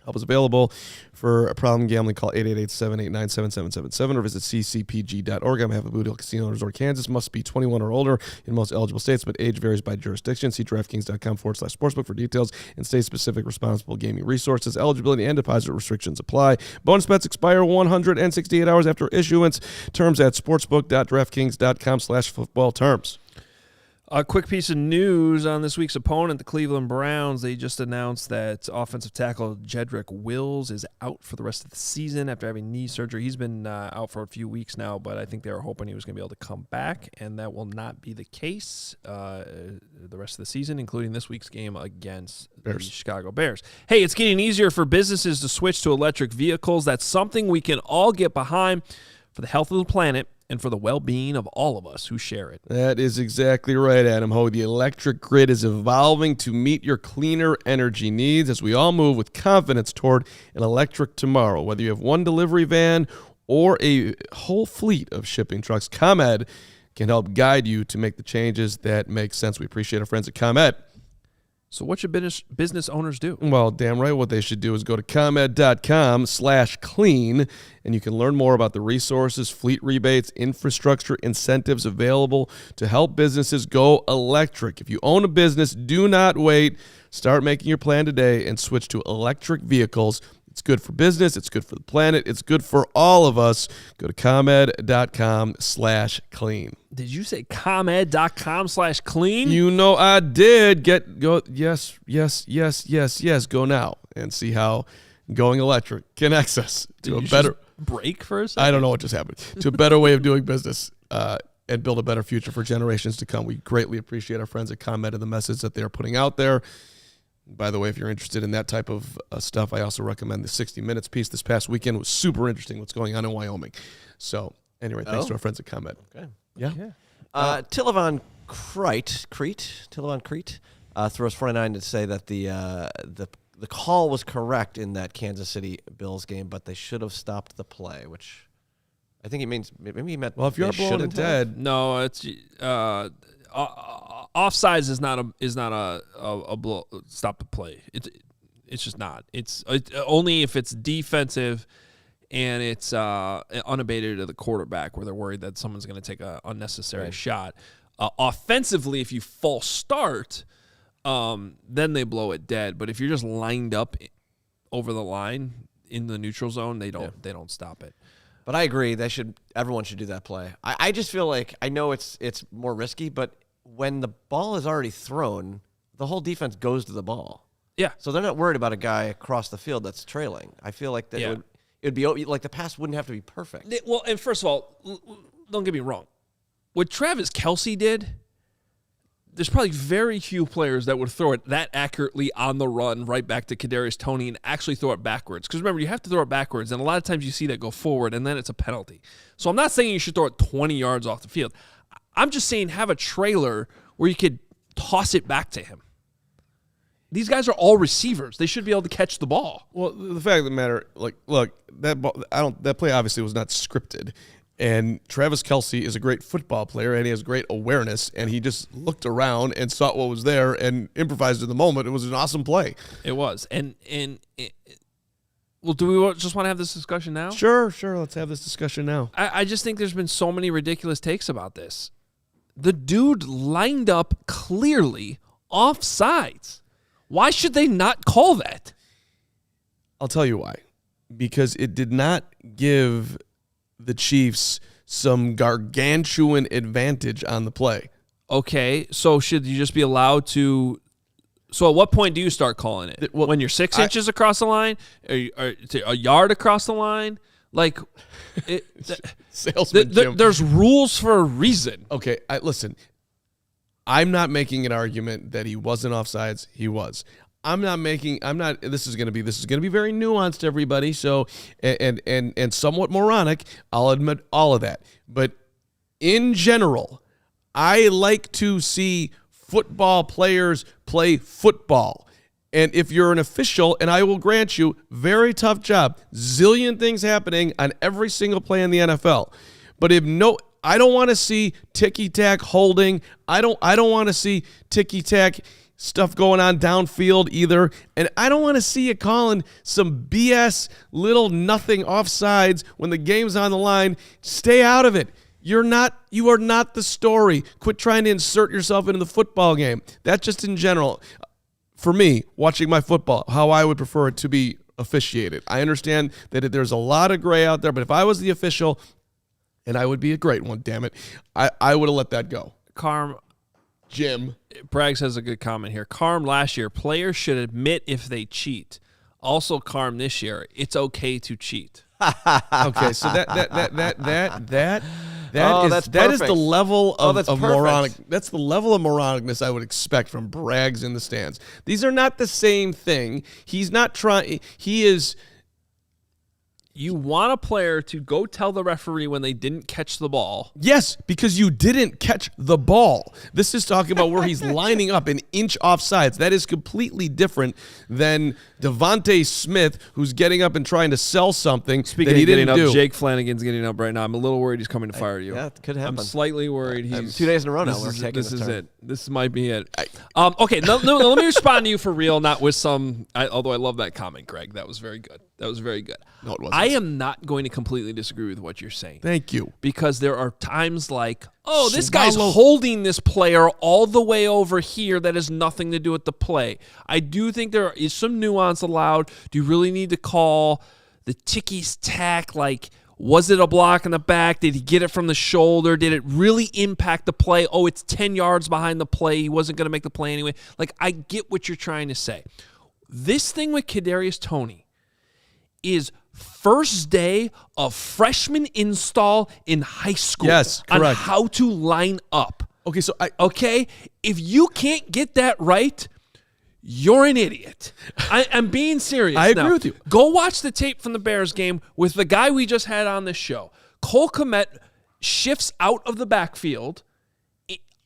help is available. For a problem gambling, call 888-789-7777 or visit ccpg.org. On behalf of Boot Hill Casino and Resort, Kansas. Must be 21 or older in most eligible states, but age varies by jurisdiction. See DraftKings.com/sportsbook for details and state-specific responsible gaming resources. Eligibility and deposit restrictions apply. Bonus bets expire 168 hours after issuance. Terms at sportsbook.draftkings.com/football terms. A quick piece of news on this week's opponent, the Cleveland Browns. They just announced that offensive tackle Jedrick Wills is out for the rest of the season after having knee surgery. He's been out for a few weeks now, but I think they were hoping he was going to be able to come back, and that will not be the case the rest of the season, including this week's game against the Chicago Bears. Hey, it's getting easier for businesses to switch to electric vehicles. That's something we can all get behind for the health of the planet and for the well-being of all of us who share it. That is exactly right, Adam Ho. The electric grid is evolving to meet your cleaner energy needs as we all move with confidence toward an electric tomorrow. Whether you have one delivery van or a whole fleet of shipping trucks, ComEd can help guide you to make the changes that make sense. We appreciate our friends at ComEd. So what should business owners do? Well, damn right what they should do is go to ComEd.com/clean, and you can learn more about the resources, fleet rebates, infrastructure, incentives available to help businesses go electric. If you own a business, do not wait. Start making your plan today and switch to electric vehicles. It's good for business. It's good for the planet. It's good for all of us. Go to ComEd.com/clean. Did you say ComEd.com/clean? You know I did. Go. Yes. Go now and see how going electric connects us to a better break for a second. I don't know what just happened. To a better way of doing business and build a better future for generations to come. We greatly appreciate our friends at ComEd and the message that they are putting out there. By the way, if you're interested in that type of stuff, I also recommend the 60 Minutes piece this past weekend. It was super interesting what's going on in Wyoming. So, anyway, thanks to our friends at ComEd. Okay. Yeah. Tilavon Crete throws 49 to say that the call was correct in that Kansas City Bills game, but they should have stopped the play, which I think he means maybe he meant. Well, if you're blowing it dead, no, it's offsides is not a blow, stop the play. It's just not. It's only if it's defensive and it's unabated to the quarterback where they're worried that someone's going to take an unnecessary shot. Offensively, if you false start, then they blow it dead. But if you're just lined up over the line in the neutral zone, they don't stop it. But I agree. Everyone should do that play. I just feel like, I know it's more risky, but when the ball is already thrown, the whole defense goes to the ball. Yeah. So they're not worried about a guy across the field that's trailing. I feel like that it would be like the pass wouldn't have to be perfect. Well, and first of all, don't get me wrong. What Travis Kelce did, there's probably very few players that would throw it that accurately on the run right back to Kadarius Toney and actually throw it backwards. Because remember, you have to throw it backwards, and a lot of times you see that go forward, and then it's a penalty. So I'm not saying you should throw it 20 yards off the field. I'm just saying have a trailer where you could toss it back to him. These guys are all receivers. They should be able to catch the ball. Well, the fact of the matter, like, look, that play obviously was not scripted. And Travis Kelce is a great football player, and he has great awareness, and he just looked around and saw what was there and improvised in the moment. It was an awesome play. It was. Well, do we just want to have this discussion now? Sure. Let's have this discussion now. I just think there's been so many ridiculous takes about this. The dude lined up clearly offsides. Why should they not call that? I'll tell you why. Because it did not give the Chiefs some gargantuan advantage on the play. Okay, so should you just be allowed to... So at what point do you start calling it? Well, when you're 6 inches across the line? Or a yard across the line? Like... Salesman Jim. There's rules for a reason. Okay, listen. I'm not making an argument that he wasn't offsides. He was. This is going to be very nuanced, everybody. So, and somewhat moronic. I'll admit all of that. But in general, I like to see football players play football. And if you're an official, and I will grant you, very tough job, zillion things happening on every single play in the NFL. But I don't want to see ticky-tack holding. I don't want to see ticky-tack stuff going on downfield either. And I don't want to see you calling some BS little nothing offsides when the game's on the line. Stay out of it. You are not the story. Quit trying to insert yourself into the football game. That's just in general. For me, watching my football, how I would prefer it to be officiated. I understand that there's a lot of gray out there, but if I was the official, and I would be a great one, damn it, I would have let that go. Jim. Braggs has a good comment here. Carm last year, players should admit if they cheat. Also, Carm this year, it's okay to cheat. Okay, so that is the level of moronic. That's the level of moronicness I would expect from Braggs in the stands. These are not the same thing. He's not trying. He is. You want a player to go tell the referee when they didn't catch the ball. Yes, because you didn't catch the ball. This is talking about where he's lining up an inch offsides. That is completely different than Devontae Smith, who's getting up and trying to sell something Speaking that he of getting didn't up, do. Jake Flanagan's getting up right now. I'm a little worried he's coming to fire you. Yeah, it could happen. I'm slightly worried. He's 2 days in a row now. This is it. This might be it. Okay, no, let me respond to you for real, not with some. Although I love that comment, Greg. That was very good. No, it wasn't. I am not going to completely disagree with what you're saying. Thank you. Because there are times like, this guy's holding this player all the way over here that has nothing to do with the play. I do think there is some nuance allowed. Do you really need to call the ticky's tack? Like, was it a block in the back? Did he get it from the shoulder? Did it really impact the play? Oh, it's 10 yards behind the play. He wasn't going to make the play anyway. Like, I get what you're trying to say. This thing with Kadarius Toney is first day of freshman install in high school. Yes, correct. On how to line up. Okay, so if you can't get that right, you're an idiot. I'm being serious. I agree with you. Go watch the tape from the Bears game with the guy we just had on this show. Cole Kmet shifts out of the backfield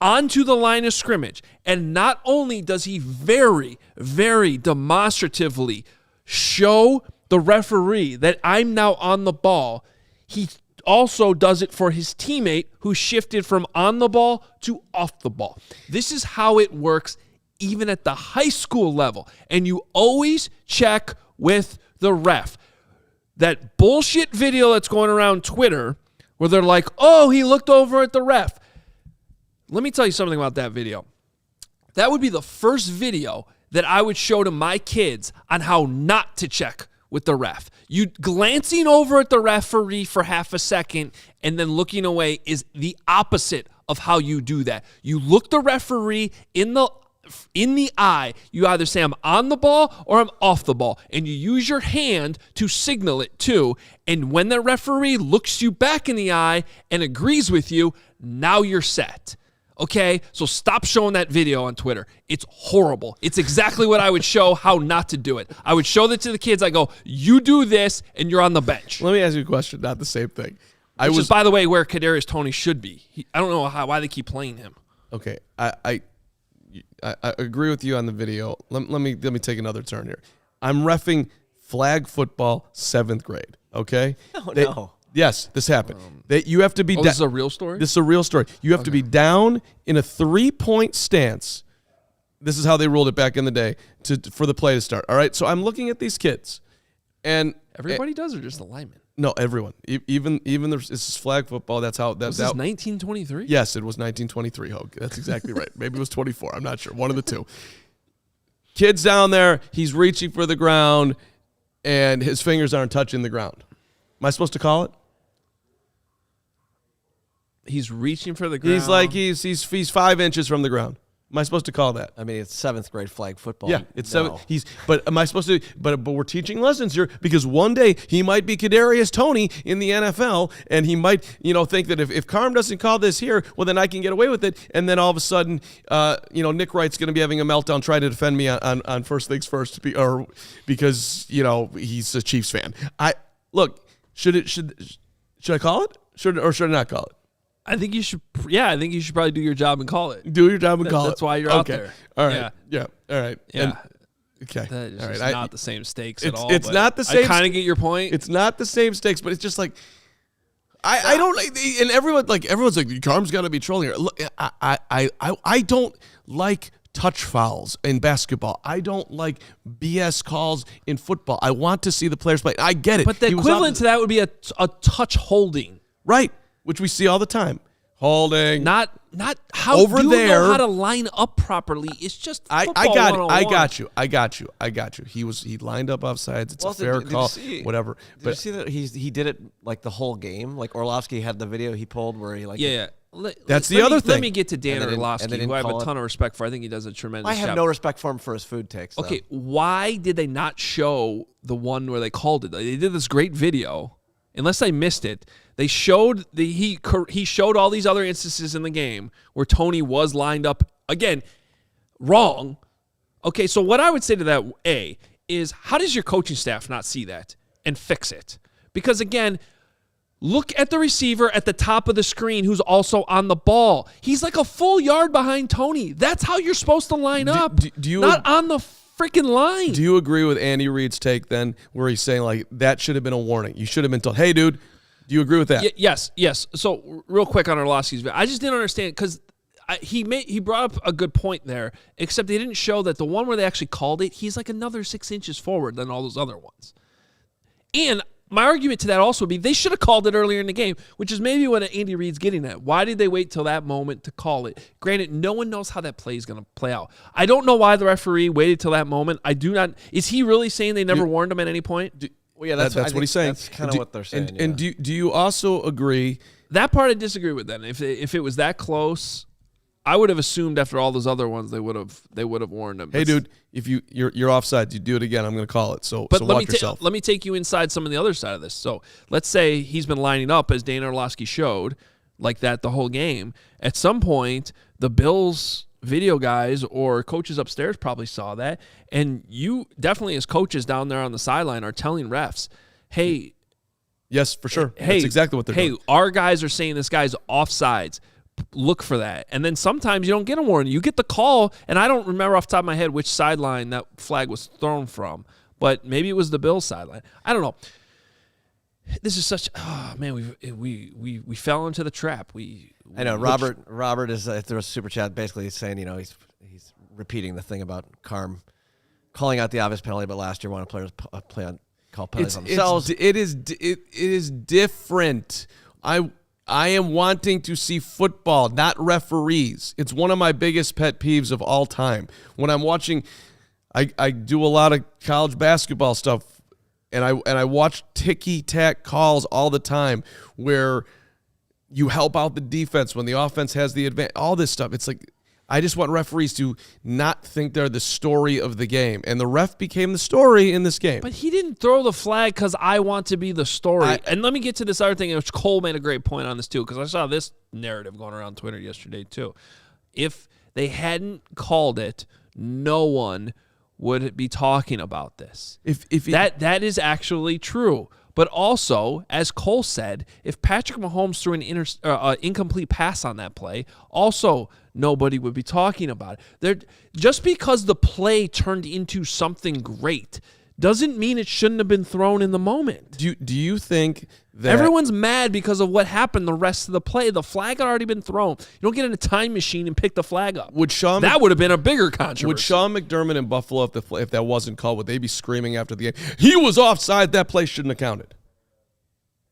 onto the line of scrimmage, and not only does he very, very demonstratively show the referee that I'm now on the ball, he also does it for his teammate who shifted from on the ball to off the ball. This is how it works even at the high school level. And you always check with the ref. That bullshit video that's going around Twitter where they're like, oh, he looked over at the ref. Let me tell you something about that video. That would be the first video that I would show to my kids on how not to check with the ref. You glancing over at the referee for half a second and then looking away is the opposite of how you do that. You look the referee in the eye. You either say I'm on the ball or I'm off the ball, and you use your hand to signal it too. And when the referee looks you back in the eye and agrees with you, now you're set. Okay, so stop showing that video on Twitter. It's horrible. It's exactly what I would show how not to do it. I would show that to the kids. I go, you do this, and you're on the bench. Let me ask you a question, not the same thing. Which is, by the way, where Kadarius Toney should be. I don't know why they keep playing him. Okay, I agree with you on the video. Let me take another turn here. I'm reffing flag football 7th grade, okay? No. Yes, this happened. That you have to be. This is a real story? This is a real story. You have to be down in a 3-point stance. This is how they ruled it back in the day for the play to start. All right, so I'm looking at these kids, and everybody does, or just the linemen? No, everyone. Even this is flag football. That's how. Was this 1923? Yes, it was 1923. Hogue. That's exactly right. Maybe it was 24. I'm not sure. One of the two. Kid's down there. He's reaching for the ground, and his fingers aren't touching the ground. Am I supposed to call it? He's reaching for the ground. He's like he's 5 inches from the ground. Am I supposed to call that? I mean, it's 7th grade flag football. Yeah, it's no. 7. But am I supposed to? But we're teaching lessons here because one day he might be Kadarius Toney in the NFL, and he might think that if Carm doesn't call this here, well then I can get away with it. And then all of a sudden, Nick Wright's going to be having a meltdown trying to defend me on first things first, because he's a Chiefs fan. Should I call it? Should I not call it? I think you should. Yeah, I think you should probably do your job and call it. Do your job and call it. That's why you're out there. All right. Yeah. All right. Yeah. Okay. That is all right. just not the same stakes at all. It's not the same. I kind of get your point. It's not the same stakes, but it's just like I don't. And everyone's like, Carm's got to be trolling her. Look, I don't like touch fouls in basketball. I don't like BS calls in football. I want to see the players play. I get it. But the equivalent to that would be a touch holding. Right. Which we see all the time. Holding. Not how over do there. You know how to line up properly. It's just football I got it. 101. I got you. He lined up offsides. It's a fair call. Whatever. Did you see that he did it like the whole game? Like Orlovsky had the video he pulled where he Yeah. That's the other thing. Let me get to Dan Orlovsky, who I have a ton of respect for. I think he does a tremendous job. I have no respect for him for his food takes. Okay, why did they not show the one where they called it? They did this great video. Unless I missed it, they showed he showed all these other instances in the game where Toney was lined up again wrong. Okay, so what I would say to that is how does your coaching staff not see that and fix it? Because again, look at the receiver at the top of the screen who's also on the ball. He's like a full yard behind Toney. That's how you're supposed to line up. Do you not on the freaking line. Do you agree with Andy Reid's take then, where he's saying like that should have been a warning? You should have been told, "Hey, dude." Do you agree with that? Yes. So real quick on Orlovsky's video, I just didn't understand because he brought up a good point there. Except they didn't show that the one where they actually called it, he's like another 6 inches forward than all those other ones. And my argument to that also would be they should have called it earlier in the game, which is maybe what Andy Reid's getting at. Why did they wait till that moment to call it? Granted, no one knows how that play is going to play out. I don't know why the referee waited till that moment. I do not. Is he really saying they never warned him at any point? Well, yeah, that's what he's saying. That's kind of what they're saying. And do you also agree? That part I disagree with. Then, if it was that close, I would have assumed after all those other ones they would have warned him. Hey, dude, if you're offside, you do it again. I'm going to call it. So watch yourself. Let me take you inside some of the other side of this. So let's say he's been lining up as Dan Orlovsky showed, like that the whole game. At some point, the Bills video guys or coaches upstairs probably saw that, and you definitely as coaches down there on the sideline are telling refs, hey, yes, for sure. Hey, that's exactly what they're doing. Hey, our guys are saying this guy's offsides. Look for that. And then sometimes you don't get a warning. You get the call, and I don't remember off the top of my head which sideline that flag was thrown from, but maybe it was the Bills sideline. I don't know. This is such we fell into the trap. I know Robert is through a super chat basically saying he's repeating the thing about Carm calling out the obvious penalty, but last year wanted players call penalties on themselves. It is different. I am wanting to see football, not referees. It's one of my biggest pet peeves of all time. When I'm watching, I do a lot of college basketball stuff, and I watch ticky-tack calls all the time where you help out the defense when the offense has the advantage. All this stuff. It's like, I just want referees to not think they're the story of the game. And the ref became the story in this game. But he didn't throw the flag because I want to be the story. And let me get to this other thing, which Cole made a great point on this too, because I saw this narrative going around Twitter yesterday too. If they hadn't called it, no one would be talking about this. That is actually true. But also, as Cole said, if Patrick Mahomes threw an incomplete pass on that play, also nobody would be talking about it. Just because the play turned into something great doesn't mean it shouldn't have been thrown in the moment. Do you think that everyone's mad because of what happened the rest of the play? The flag had already been thrown. You don't get in a time machine and pick the flag up. That would have been a bigger controversy. Would Sean McDermott in Buffalo, if that wasn't called, would they be screaming after the game, he was offside, that play shouldn't have counted?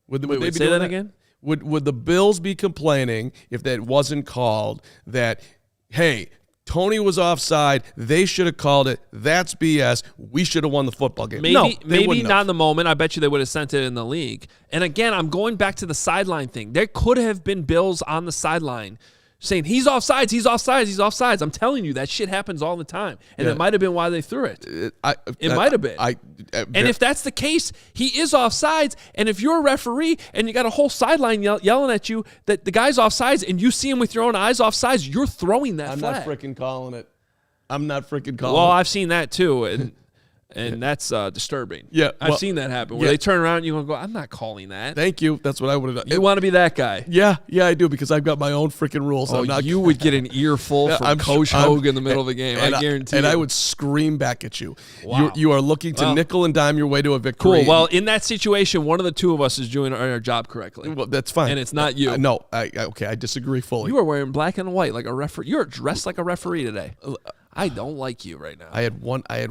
Would they be say doing that again? Would the Bills be complaining if that wasn't called, that, hey, Tony was offside, they should have called it, that's BS, we should have won the football game? Maybe not in the moment. I bet you they would have sent it in the league. And again, I'm going back to the sideline thing. There could have been Bills on the sideline saying, he's offsides, he's offsides, he's offsides. I'm telling you, that shit happens all the time. And it might have been why they threw it. It might have been. And if that's the case, he is offsides. And if you're a referee and you got a whole sideline yelling at you that the guy's offsides and you see him with your own eyes offsides, you're throwing that flag. I'm not freaking calling it. Well, I've seen that too. And that's disturbing. Yeah, I've seen that happen where they turn around and you go, I'm not calling that. Thank you. That's what I would have done. You want to be that guy. Yeah, I do, because I've got my own freaking rules. You would get an earful from Coach Hogue in the middle of the game. I guarantee. And I would scream back at you. Wow. You are looking to nickel and dime your way to a victory. Cool. Well, in that situation, one of the two of us is doing our job correctly. Well, that's fine. And it's not you. No. Okay, I disagree fully. You are wearing black and white like a referee. You're dressed like a referee today. I don't like you right now. I had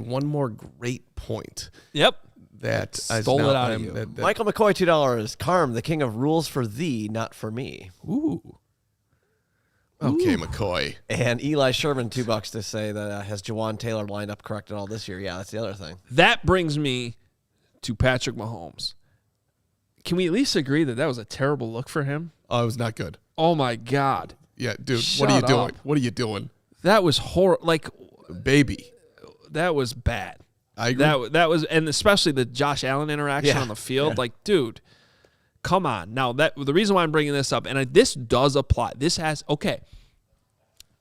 one more great point. Yep. That stole it out of you. Michael McCoy, $2. Carm, the king of rules for thee, not for me. Ooh. Okay, McCoy. And Eli Sherman, $2 to say that has Jawan Taylor lined up correct at all this year. Yeah, that's the other thing. That brings me to Patrick Mahomes. Can we at least agree that was a terrible look for him? Oh, it was not good. Oh my God. Yeah, dude. Shut what are you doing? up. What are you doing? That was horrible. Like, baby. That was bad. I agree. That was, and especially the Josh Allen interaction on the field. Like, dude, come on. Now, the reason why I'm bringing this up, and this does apply. Okay.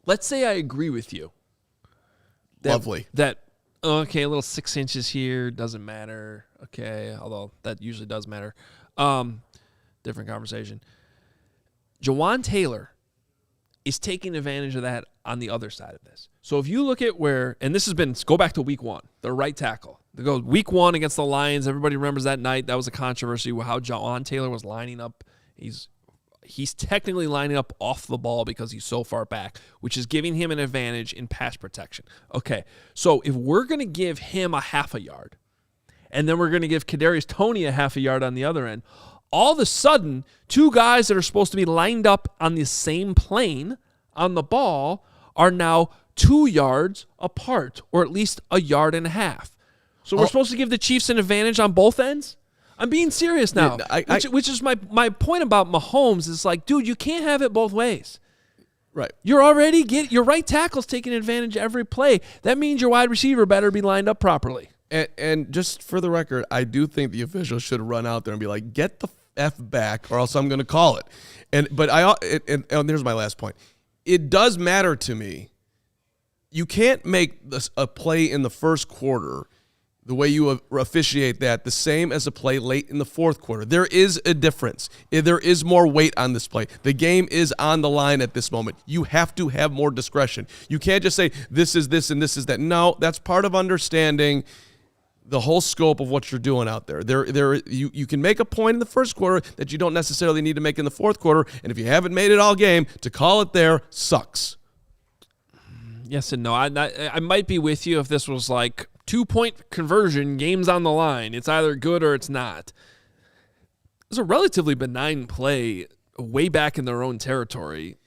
Let's say I agree with you. Lovely. Okay, a little 6 inches here doesn't matter. Okay, although that usually does matter. Different conversation. Jawan Taylor is taking advantage of that on the other side of this. So if you look at go back to week 1, the right tackle. They go week 1 against the Lions. Everybody remembers that night. That was a controversy how Jawan Taylor was lining up. He's technically lining up off the ball because he's so far back, which is giving him an advantage in pass protection. Okay, so if we're going to give him a half a yard, and then we're going to give Kadarius Toney a half a yard on the other end, all of a sudden, two guys that are supposed to be lined up on the same plane on the ball are now 2 yards apart, or at least a yard and a half. So we're supposed to give the Chiefs an advantage on both ends? I'm being serious now, which is my point about Mahomes is like, dude, you can't have it both ways. Right. You're your right tackle's taking advantage every play. That means your wide receiver better be lined up properly. And just for the record, I do think the officials should run out there and be like, get the F back, or else I'm going to call it. And there's my last point. It does matter to me. You can't make a play in the first quarter, the way you officiate that, the same as a play late in the fourth quarter. There is a difference. There is more weight on this play. The game is on the line at this moment. You have to have more discretion. You can't just say, this is this and this is that. No, that's part of understanding the whole scope of what you're doing out there. You can make a point in the first quarter that you don't necessarily need to make in the fourth quarter, and if you haven't made it all game, to call it there sucks. Yes and no. I might be with you if this was like 2-point conversion, games on the line. It's either good or it's not. It's a relatively benign play way back in their own territory.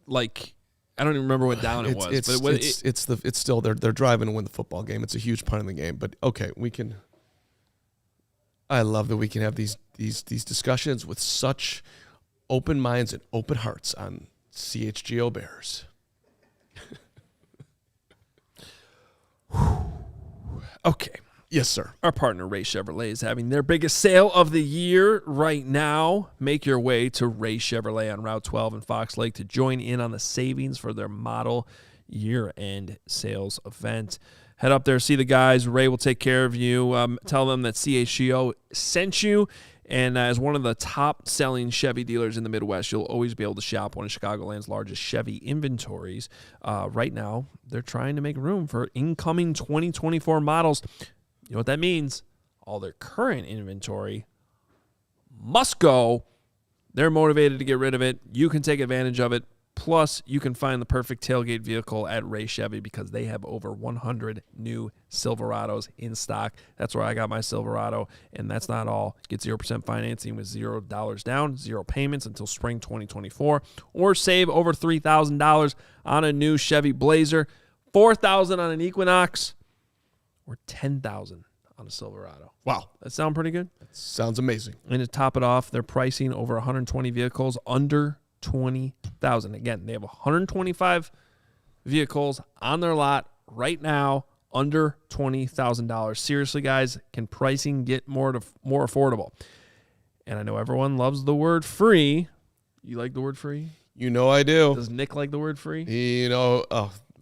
Like, I don't even remember what down it was. It's still they're driving to win the football game. It's a huge punt in the game. But okay, I love that we can have these discussions with such open minds and open hearts on CHGO Bears. Okay. Yes, sir. Our partner, Ray Chevrolet, is having their biggest sale of the year right now. Make your way to Ray Chevrolet on Route 12 in Fox Lake to join in on the savings for their model year-end sales event. Head up there, see the guys. Ray will take care of you. Tell them that CHGO sent you. And as one of the top-selling Chevy dealers in the Midwest, you'll always be able to shop one of Chicagoland's largest Chevy inventories. Right now, they're trying to make room for incoming 2024 models. You know what that means? All their current inventory must go. They're motivated to get rid of it. You can take advantage of it. Plus, you can find the perfect tailgate vehicle at Ray Chevy because they have over 100 new Silverados in stock. That's where I got my Silverado, and that's not all. Get 0% financing with $0 down, 0 payments until spring 2024, or save over $3,000 on a new Chevy Blazer, $4,000 on an Equinox, or $10,000 on a Silverado. Wow. That sound pretty good? Sounds amazing. And to top it off, they're pricing over 120 vehicles under $20,000. Again, they have 125 vehicles on their lot right now under $20,000. Seriously, guys, can pricing get more affordable? And I know everyone loves the word free. You like the word free? You know I do. Does Nick like the word free? You know,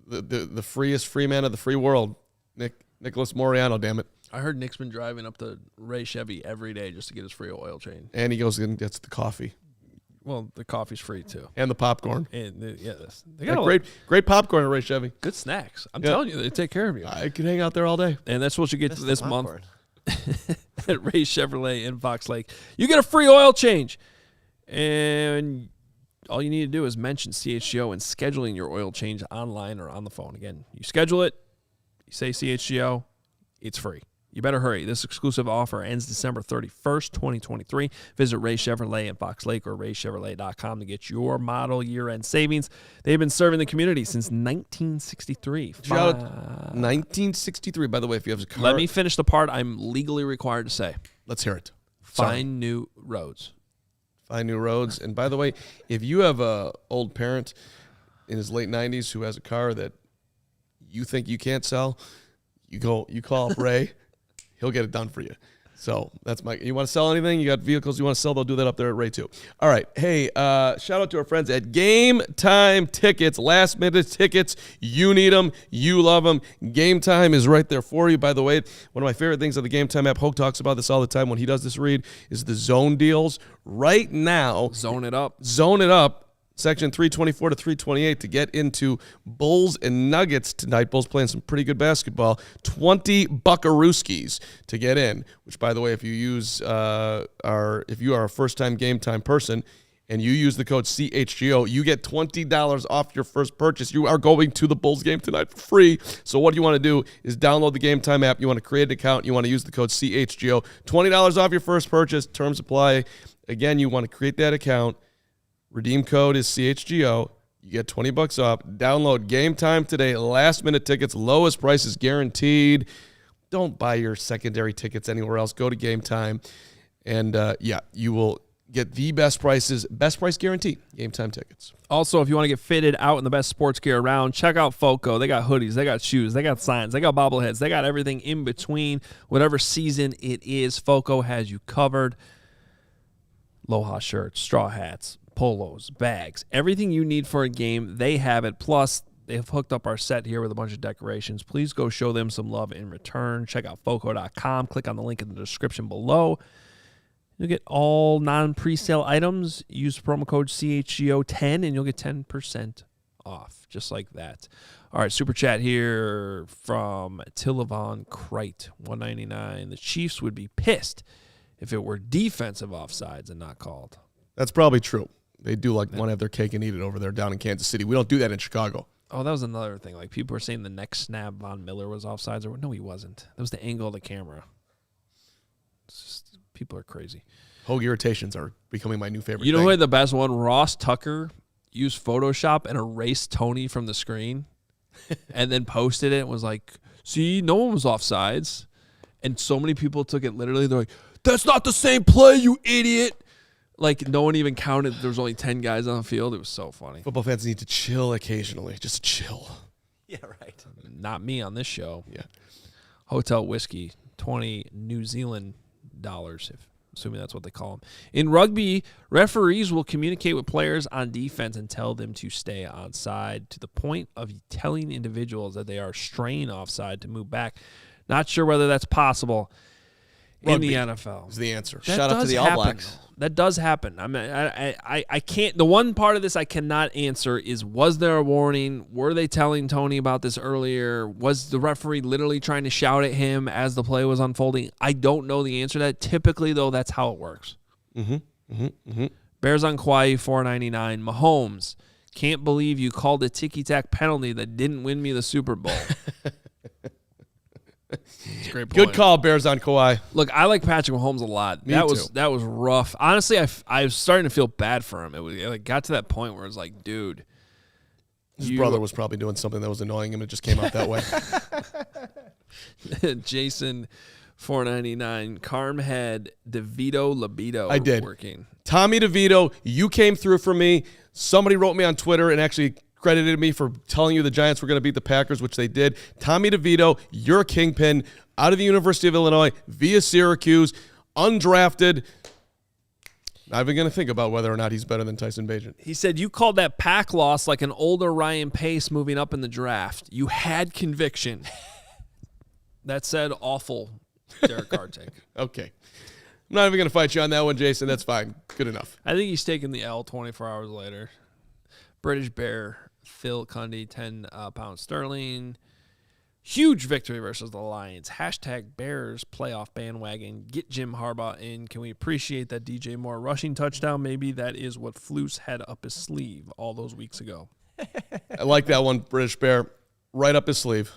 the freest free man of the free world, Nicholas Moriano, damn it. I heard Nick's been driving up to Ray Chevy every day just to get his free oil change. And he goes and gets the coffee. Well, the coffee's free too. And the popcorn. And they got great popcorn at Ray Chevy. Good snacks. I'm telling you, they take care of you. I could hang out there all day. And that's what you get this month at Ray Chevrolet in Fox Lake. You get a free oil change. And all you need to do is mention CHGO and scheduling your oil change online or on the phone. Again, you schedule it, you say CHGO, it's free. You better hurry. This exclusive offer ends December 31st, 2023. Visit Ray Chevrolet in Fox Lake or raychevrolet.com to get your model year-end savings. They've been serving the community since 1963. Shout out 1963, by the way, if you have a car. Let me finish the part I'm legally required to say. Let's hear it. Find new roads. Find new roads. And by the way, if you have a old parent in his late 90s who has a car that you think you can't sell, you call up Ray. He'll get it done for you. So that's you want to sell anything? You got vehicles you want to sell? They'll do that up there at Ray too. All right. Hey, shout out to our friends at Game Time Tickets. Last minute tickets. You need them. You love them. Game Time is right there for you. By the way, one of my favorite things of the Game Time app, Hoke talks about this all the time when he does this read, is the zone deals. Right now. Zone it up. Zone it up. Section 324 to 328 to get into Bulls and Nuggets tonight. Bulls playing some pretty good basketball. 20 Buckarooskies to get in, which, by the way, if you if you are a first-time Game Time person and you use the code CHGO, you get $20 off your first purchase. You are going to the Bulls game tonight for free. So what you want to do is download the Game Time app. You want to create an account. You want to use the code CHGO. $20 off your first purchase. Terms apply. Again, you want to create that account. Redeem code is CHGO. You get $20 off. Download Game Time today. Last minute tickets. Lowest prices guaranteed. Don't buy your secondary tickets anywhere else. Go to Game Time. And, you will get the best prices. Best price guarantee. Game Time tickets. Also, if you want to get fitted out in the best sports gear around, check out FOCO. They got hoodies. They got shoes. They got signs. They got bobbleheads. They got everything in between. Whatever season it is, FOCO has you covered. Aloha shirts, straw hats, polos, bags, everything you need for a game, they have it. Plus, they've hooked up our set here with a bunch of decorations. Please go show them some love in return. Check out FOCO.com. Click on the link in the description below. You'll get all non-presale items. Use promo code CHGO10, and you'll get 10% off, just like that. All right, super chat here from Tillavon Krite, $1.99. The Chiefs would be pissed if it were defensive offsides and not called. That's probably true. They do want to have their cake and eat it over there down in Kansas City. We don't do that in Chicago. Oh, that was another thing. Like, people were saying the next snap Von Miller was offsides. No, he wasn't. That was the angle of the camera. It's just, people are crazy. Hogue irritations are becoming my new favorite You know thing. who had the best one? Ross Tucker used Photoshop and erased Tony from the screen and then posted it and was like, see, no one was offsides. And so many people took it literally. They're like, that's not the same play, you idiot. Like, no one even counted. There was only 10 guys on the field. It was so funny. Football fans need to chill occasionally. Just chill. Yeah, right. Not me on this show. Yeah. Hotel whiskey, 20 New Zealand dollars, assuming that's what they call them. In rugby, referees will communicate with players on defense and tell them to stay onside to the point of telling individuals that they are straying offside to move back. Not sure whether that's possible Rugby in the NFL. Is the answer. Shout out to the All Blacks. That does happen. I mean, I can't. The one part of this I cannot answer is: was there a warning? Were they telling Tony about this earlier? Was the referee literally trying to shout at him as the play was unfolding? I don't know the answer to that. Typically, though, that's how it works. Bears on Kauai, $4.99. Mahomes, can't believe you called a ticky-tack penalty that didn't win me the Super Bowl. It's a great point. Good call, Bears on Kauai. Look, I like Patrick Mahomes a lot. Me was too. That was rough. Honestly, I was starting to feel bad for him. It got to that point where it's like, dude, His brother was probably doing something that was annoying him. It just came out that way. Jason, $4.99. Carm had DeVito Libido. I did. Working. Tommy DeVito, you came through for me. Somebody wrote me on Twitter and actually credited me for telling you the Giants were going to beat the Packers, which they did. Tommy DeVito, you're a kingpin out of the University of Illinois via Syracuse, undrafted. Not even going to think about whether or not he's better than Tyson Bagent. He said, you called that Pack loss like an older Ryan Pace moving up in the draft. You had conviction. That said, awful Derek Carr take. Okay. I'm not even going to fight you on that one, Jason. That's fine. Good enough. I think he's taking the L 24 hours later. British Bear, Phil Cundy, 10 pounds sterling. Huge victory versus the Lions. Hashtag Bears playoff bandwagon. Get Jim Harbaugh in. Can we appreciate that DJ Moore rushing touchdown? Maybe that is what Flus had up his sleeve all those weeks ago. I like that one, British Bear. Right up his sleeve.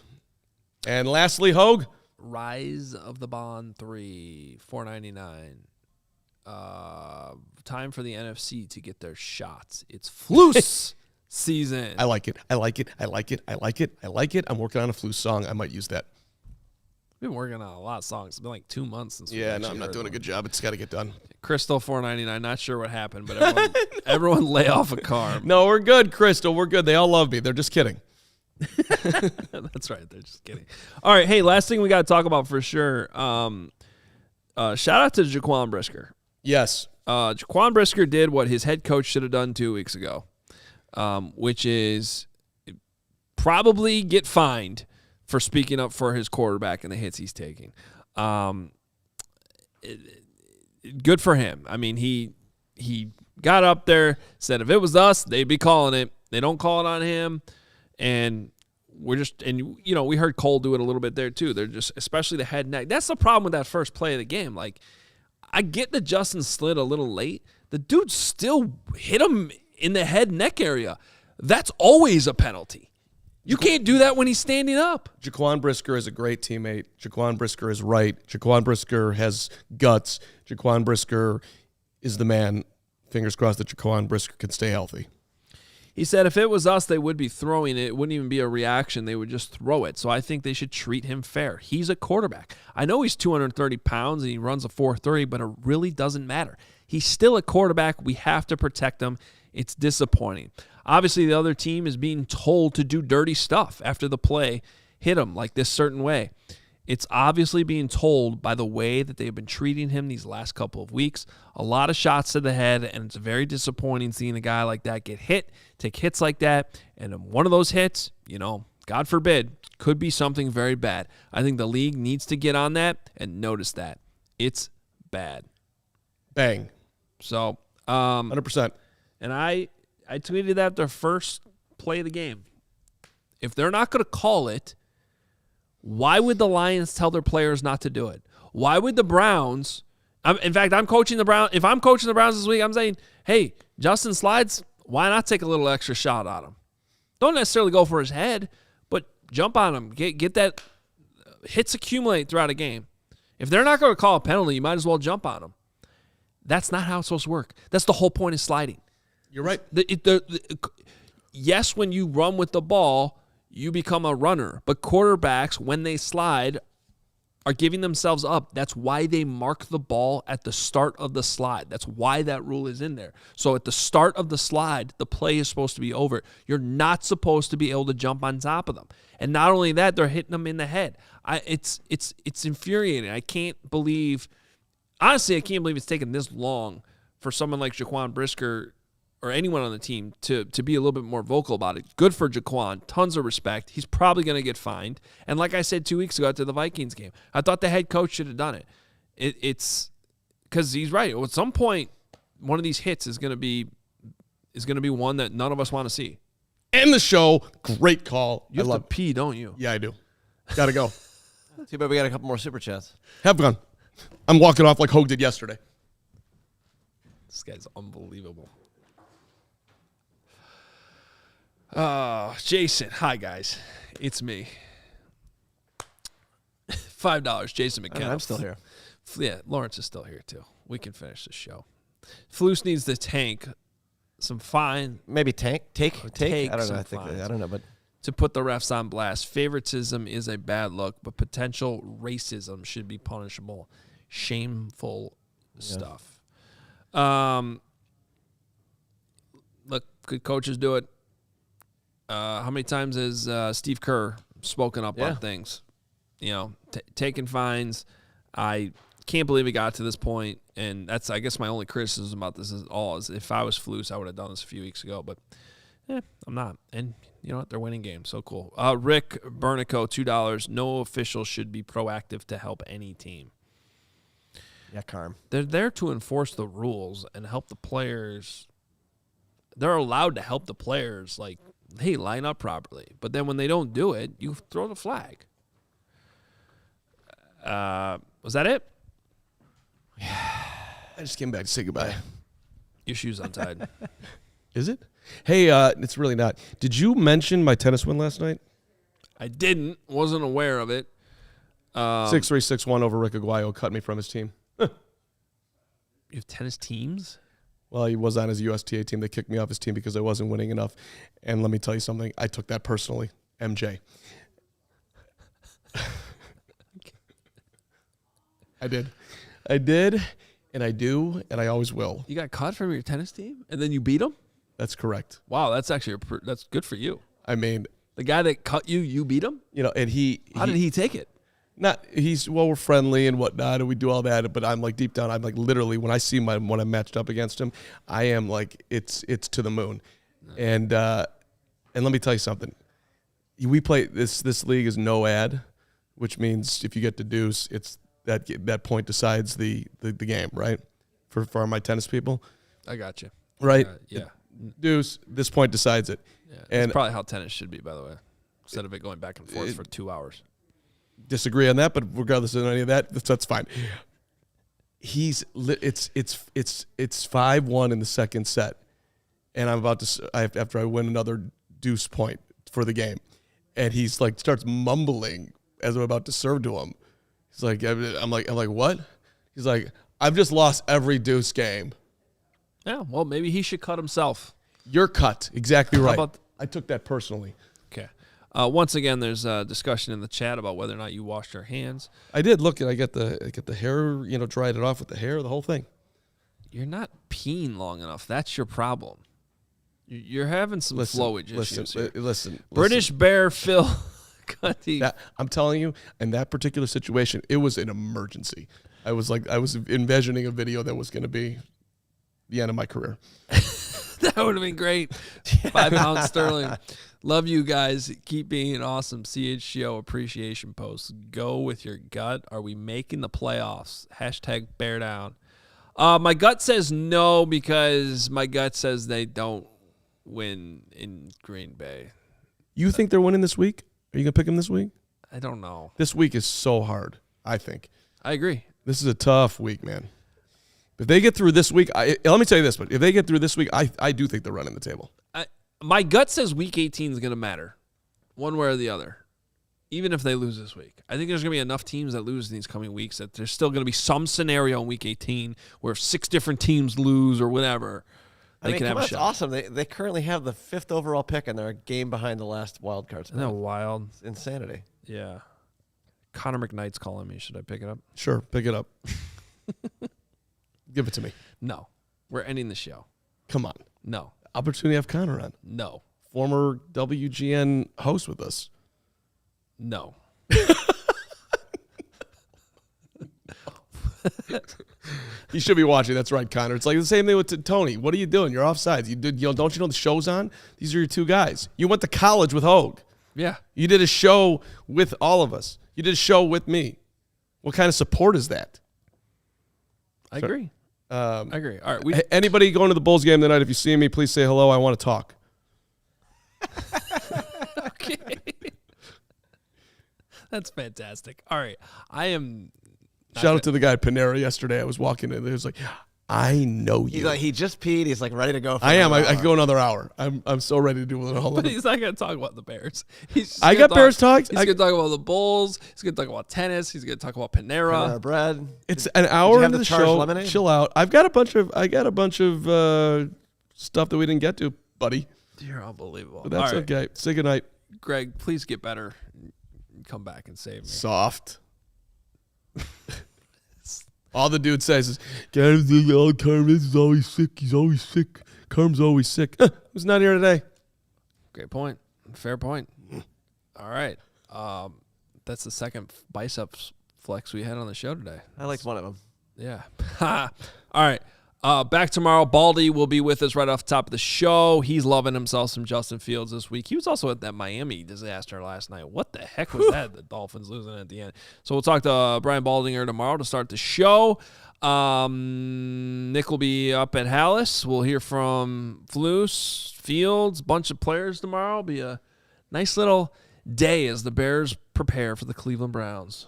And lastly, Hogue. Rise of the Bond 3, $4.99. Time for the NFC to get their shots. It's Flus season. I like it. I like it. I like it. I like it. I like it. I'm working on a Flus song. I might use that. We've been working on a lot of songs. It's been like 2 months since. Yeah, no, I'm not doing a good job. It's got to get done. Crystal, $4.99. Not sure what happened, but everyone lay off a car. No, we're good, Crystal. We're good. They all love me. They're just kidding. That's right. They're just kidding. All right. Hey, last thing we got to talk about for sure. Shout out to Jaquan Brisker. Yes. Jaquan Brisker did what his head coach should have done 2 weeks ago, which is probably get fined for speaking up for his quarterback and the hits he's taking. Good for him. I mean, he got up there, said if it was us, they'd be calling it. They don't call it on him. And we heard Cole do it a little bit there too. They're just, especially the head and neck. That's the problem with that first play of the game. Like, I get that Justin slid a little late. The dude still hit him in the head neck area. That's always a penalty. You can't do that when he's standing up. Jaquan Brisker is a great teammate. Jaquan Brisker is right. Jaquan Brisker has guts. Jaquan Brisker is the man. Fingers crossed that Jaquan Brisker can stay healthy. He said if it was us, they would be throwing it. It wouldn't even be a reaction. They would just throw it. So I think they should treat him fair. He's a quarterback. I know he's 230 pounds and he runs a 4.30, but it really doesn't matter. He's still a quarterback. We have to protect him. It's disappointing. Obviously, the other team is being told to do dirty stuff after the play hit him like this certain way. It's obviously being told by the way that they've been treating him these last couple of weeks. A lot of shots to the head, and it's very disappointing seeing a guy like that get hit, take hits like that, and one of those hits, God forbid, could be something very bad. I think the league needs to get on that and notice that. It's bad. Bang. So, 100%. And I tweeted that their first play of the game. If they're not going to call it, why would the Lions tell their players not to do it? Why would the Browns? In fact, I'm coaching the Browns. If I'm coaching the Browns this week, I'm saying, hey, Justin slides, why not take a little extra shot on him? Don't necessarily go for his head, but jump on him. Get that. Hits accumulate throughout a game. If they're not going to call a penalty, you might as well jump on him. That's not how it's supposed to work. That's the whole point of sliding. You're right. Yes, when you run with the ball, you become a runner. But quarterbacks, when they slide, are giving themselves up. That's why they mark the ball at the start of the slide. That's why that rule is in there. So at the start of the slide, the play is supposed to be over. You're not supposed to be able to jump on top of them. And not only that, they're hitting them in the head. It's infuriating. I can't believe it's taken this long for someone like Jaquan Brisker or anyone on the team to be a little bit more vocal about it. Good for Jaquan. Tons of respect. He's probably going to get fined. And like I said 2 weeks ago after the Vikings game, I thought the head coach should have done it. It's because he's right. At some point, one of these hits is going to be one that none of us want to see. End the show. Great call. You have to pee, don't you? Yeah, I do. Gotta go. Too bad we got a couple more super chats. Have fun. I'm walking off like Hogue did yesterday. This guy's unbelievable. Jason. Hi, guys. It's me. $5, Jason McKenna. I'm still here. Yeah, Lawrence is still here, too. We can finish the show. Flus needs the tank. Some fine. Maybe take. I don't know. I don't know, but to put the refs on blast. Favoritism is a bad look, but potential racism should be punishable. Shameful stuff. Look, good coaches do it. How many times has Steve Kerr spoken up on things? You know, taking fines. I can't believe it got to this point, and that's, I guess, my only criticism about this is if I was Flus, I would have done this a few weeks ago, but I'm not. And you know what? They're winning games, so cool. Rick Bernico, $2. No official should be proactive to help any team. Yeah, Carm. They're there to enforce the rules and help the players. They're allowed to help the players, like, hey, line up properly. But then when they don't do it, you throw the flag. Was that it? I just came back to say goodbye. Your shoe's untied. Is it? Hey, it's really not. Did you mention my tennis win last night? I didn't. Wasn't aware of it. 6-3, 6-1 over Rick Aguayo. Cut me from his team. You have tennis teams? Well, he was on his USTA team. They kicked me off his team because I wasn't winning enough. And let me tell you something. I took that personally. MJ. I did, and I do, and I always will. You got cut from your tennis team, and then you beat him? That's correct. Wow, that's actually that's good for you. I mean, the guy that cut you, you beat him? You know, and How did he take it? We're friendly and whatnot, and we do all that, but I'm like deep down, I'm like literally when I see when I'm matched up against him, I am like it's to the moon. No. And let me tell you something. We play this league is no ad, which means if you get to deuce, it's that point decides the game, right? For my tennis people. I got you. Right? Yeah. Deuce, this point decides it. Yeah, that's probably how tennis should be, by the way. Instead of it going back and forth for 2 hours. Disagree on that, but regardless of any of that, that's fine. It's 5-1 in the second set, and I'm about to after I win another deuce point for the game, and he's like starts mumbling as I'm about to serve to him. He's like, I'm like what? He's like, I've just lost every deuce game. Yeah, well, maybe he should cut himself. You're cut, exactly right. I took that personally. Okay. Once again, there's a discussion in the chat about whether or not you washed your hands. I did. Look, I get the hair, dried it off with the hair, the whole thing. You're not peeing long enough. That's your problem. You're having some flowage issues here. Listen. British Bear Phil Cuddy. I'm telling you, in that particular situation, it was an emergency. I was envisioning a video that was going to be the end of my career. That would have been great. 5 pounds sterling. Love you guys. Keep being awesome. CHGO appreciation posts. Go with your gut. Are we making the playoffs? Hashtag bear down. My gut says no because my gut says they don't win in Green Bay. You think they're winning this week? Are you going to pick them this week? I don't know. This week is so hard, I think. I agree. This is a tough week, man. If they get through this week, let me tell you this, but if they get through this week, I do think they're running the table. My gut says Week 18 is going to matter, one way or the other, even if they lose this week. I think there's going to be enough teams that lose in these coming weeks that there's still going to be some scenario in Week 18 where if 6 different teams lose or whatever, they can have a shot. Awesome. They currently have the 5th overall pick, and they're a game behind the last wild card spot. Isn't that wild? It's insanity. Yeah. Connor McKnight's calling me. Should I pick it up? Sure, pick it up. Give it to me. No. We're ending the show. Come on. No. Opportunity to have Connor on. No. Former WGN host with us. No. You should be watching. That's right, Connor. It's like the same thing with Tony. What are you doing? You're offsides. Don't you know the show's on? These are your two guys. You went to college with Hogue. Yeah. You did a show with all of us. You did a show with me. What kind of support is that? I agree. I agree. All right. Anybody going to the Bulls game tonight, if you see me, please say hello. I want to talk. Okay. That's fantastic. All right. I am. Shout out to the guy at Panera yesterday. I was walking in. He was like, I know you. He's like, he just peed. He's like ready to go. For I am. another I hour. could go another hour. I'm so ready to do it all. But he's not going to talk about the Bears. I got Bears talks. He's going to talk about the Bulls. He's going to talk about tennis. He's going to talk about Panera. Panera bread. It's an hour have into the the charged show. lemonade? Chill out. I got a bunch of stuff that we didn't get to, buddy. You're unbelievable. But that's All right. okay. Say goodnight. Greg, please get better. Come back and save me. Soft. All the dude says is, Carm is always sick. He's always sick. Carm's always sick. Who's not here today? Great point. Fair point. All right. That's the second biceps flex we had on the show today. I liked one of them. Yeah. All right. Back tomorrow. Baldy will be with us right off the top of the show. He's loving himself some Justin Fields this week. He was also at that Miami disaster last night. What the heck was that? The Dolphins losing at the end. So we'll talk to Brian Baldinger tomorrow to start the show. Nick will be up at Hallis. We'll hear from Flus, Fields, bunch of players tomorrow. Be a nice little day as the Bears prepare for the Cleveland Browns.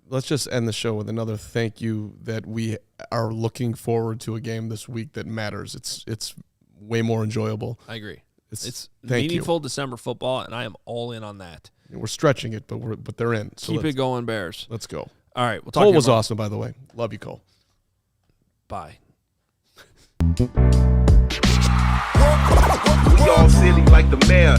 Let's just end the show with another thank you that we are looking forward to a game this week that matters. It's way more enjoyable. I agree. It's thank meaningful you. December football, and I am all in on that. We're stretching it, but they're in. So Keep it going, Bears. Let's go. All right, we'll talk. Cole was awesome, by the way. Love you, Cole. Bye. We all silly like the mayor.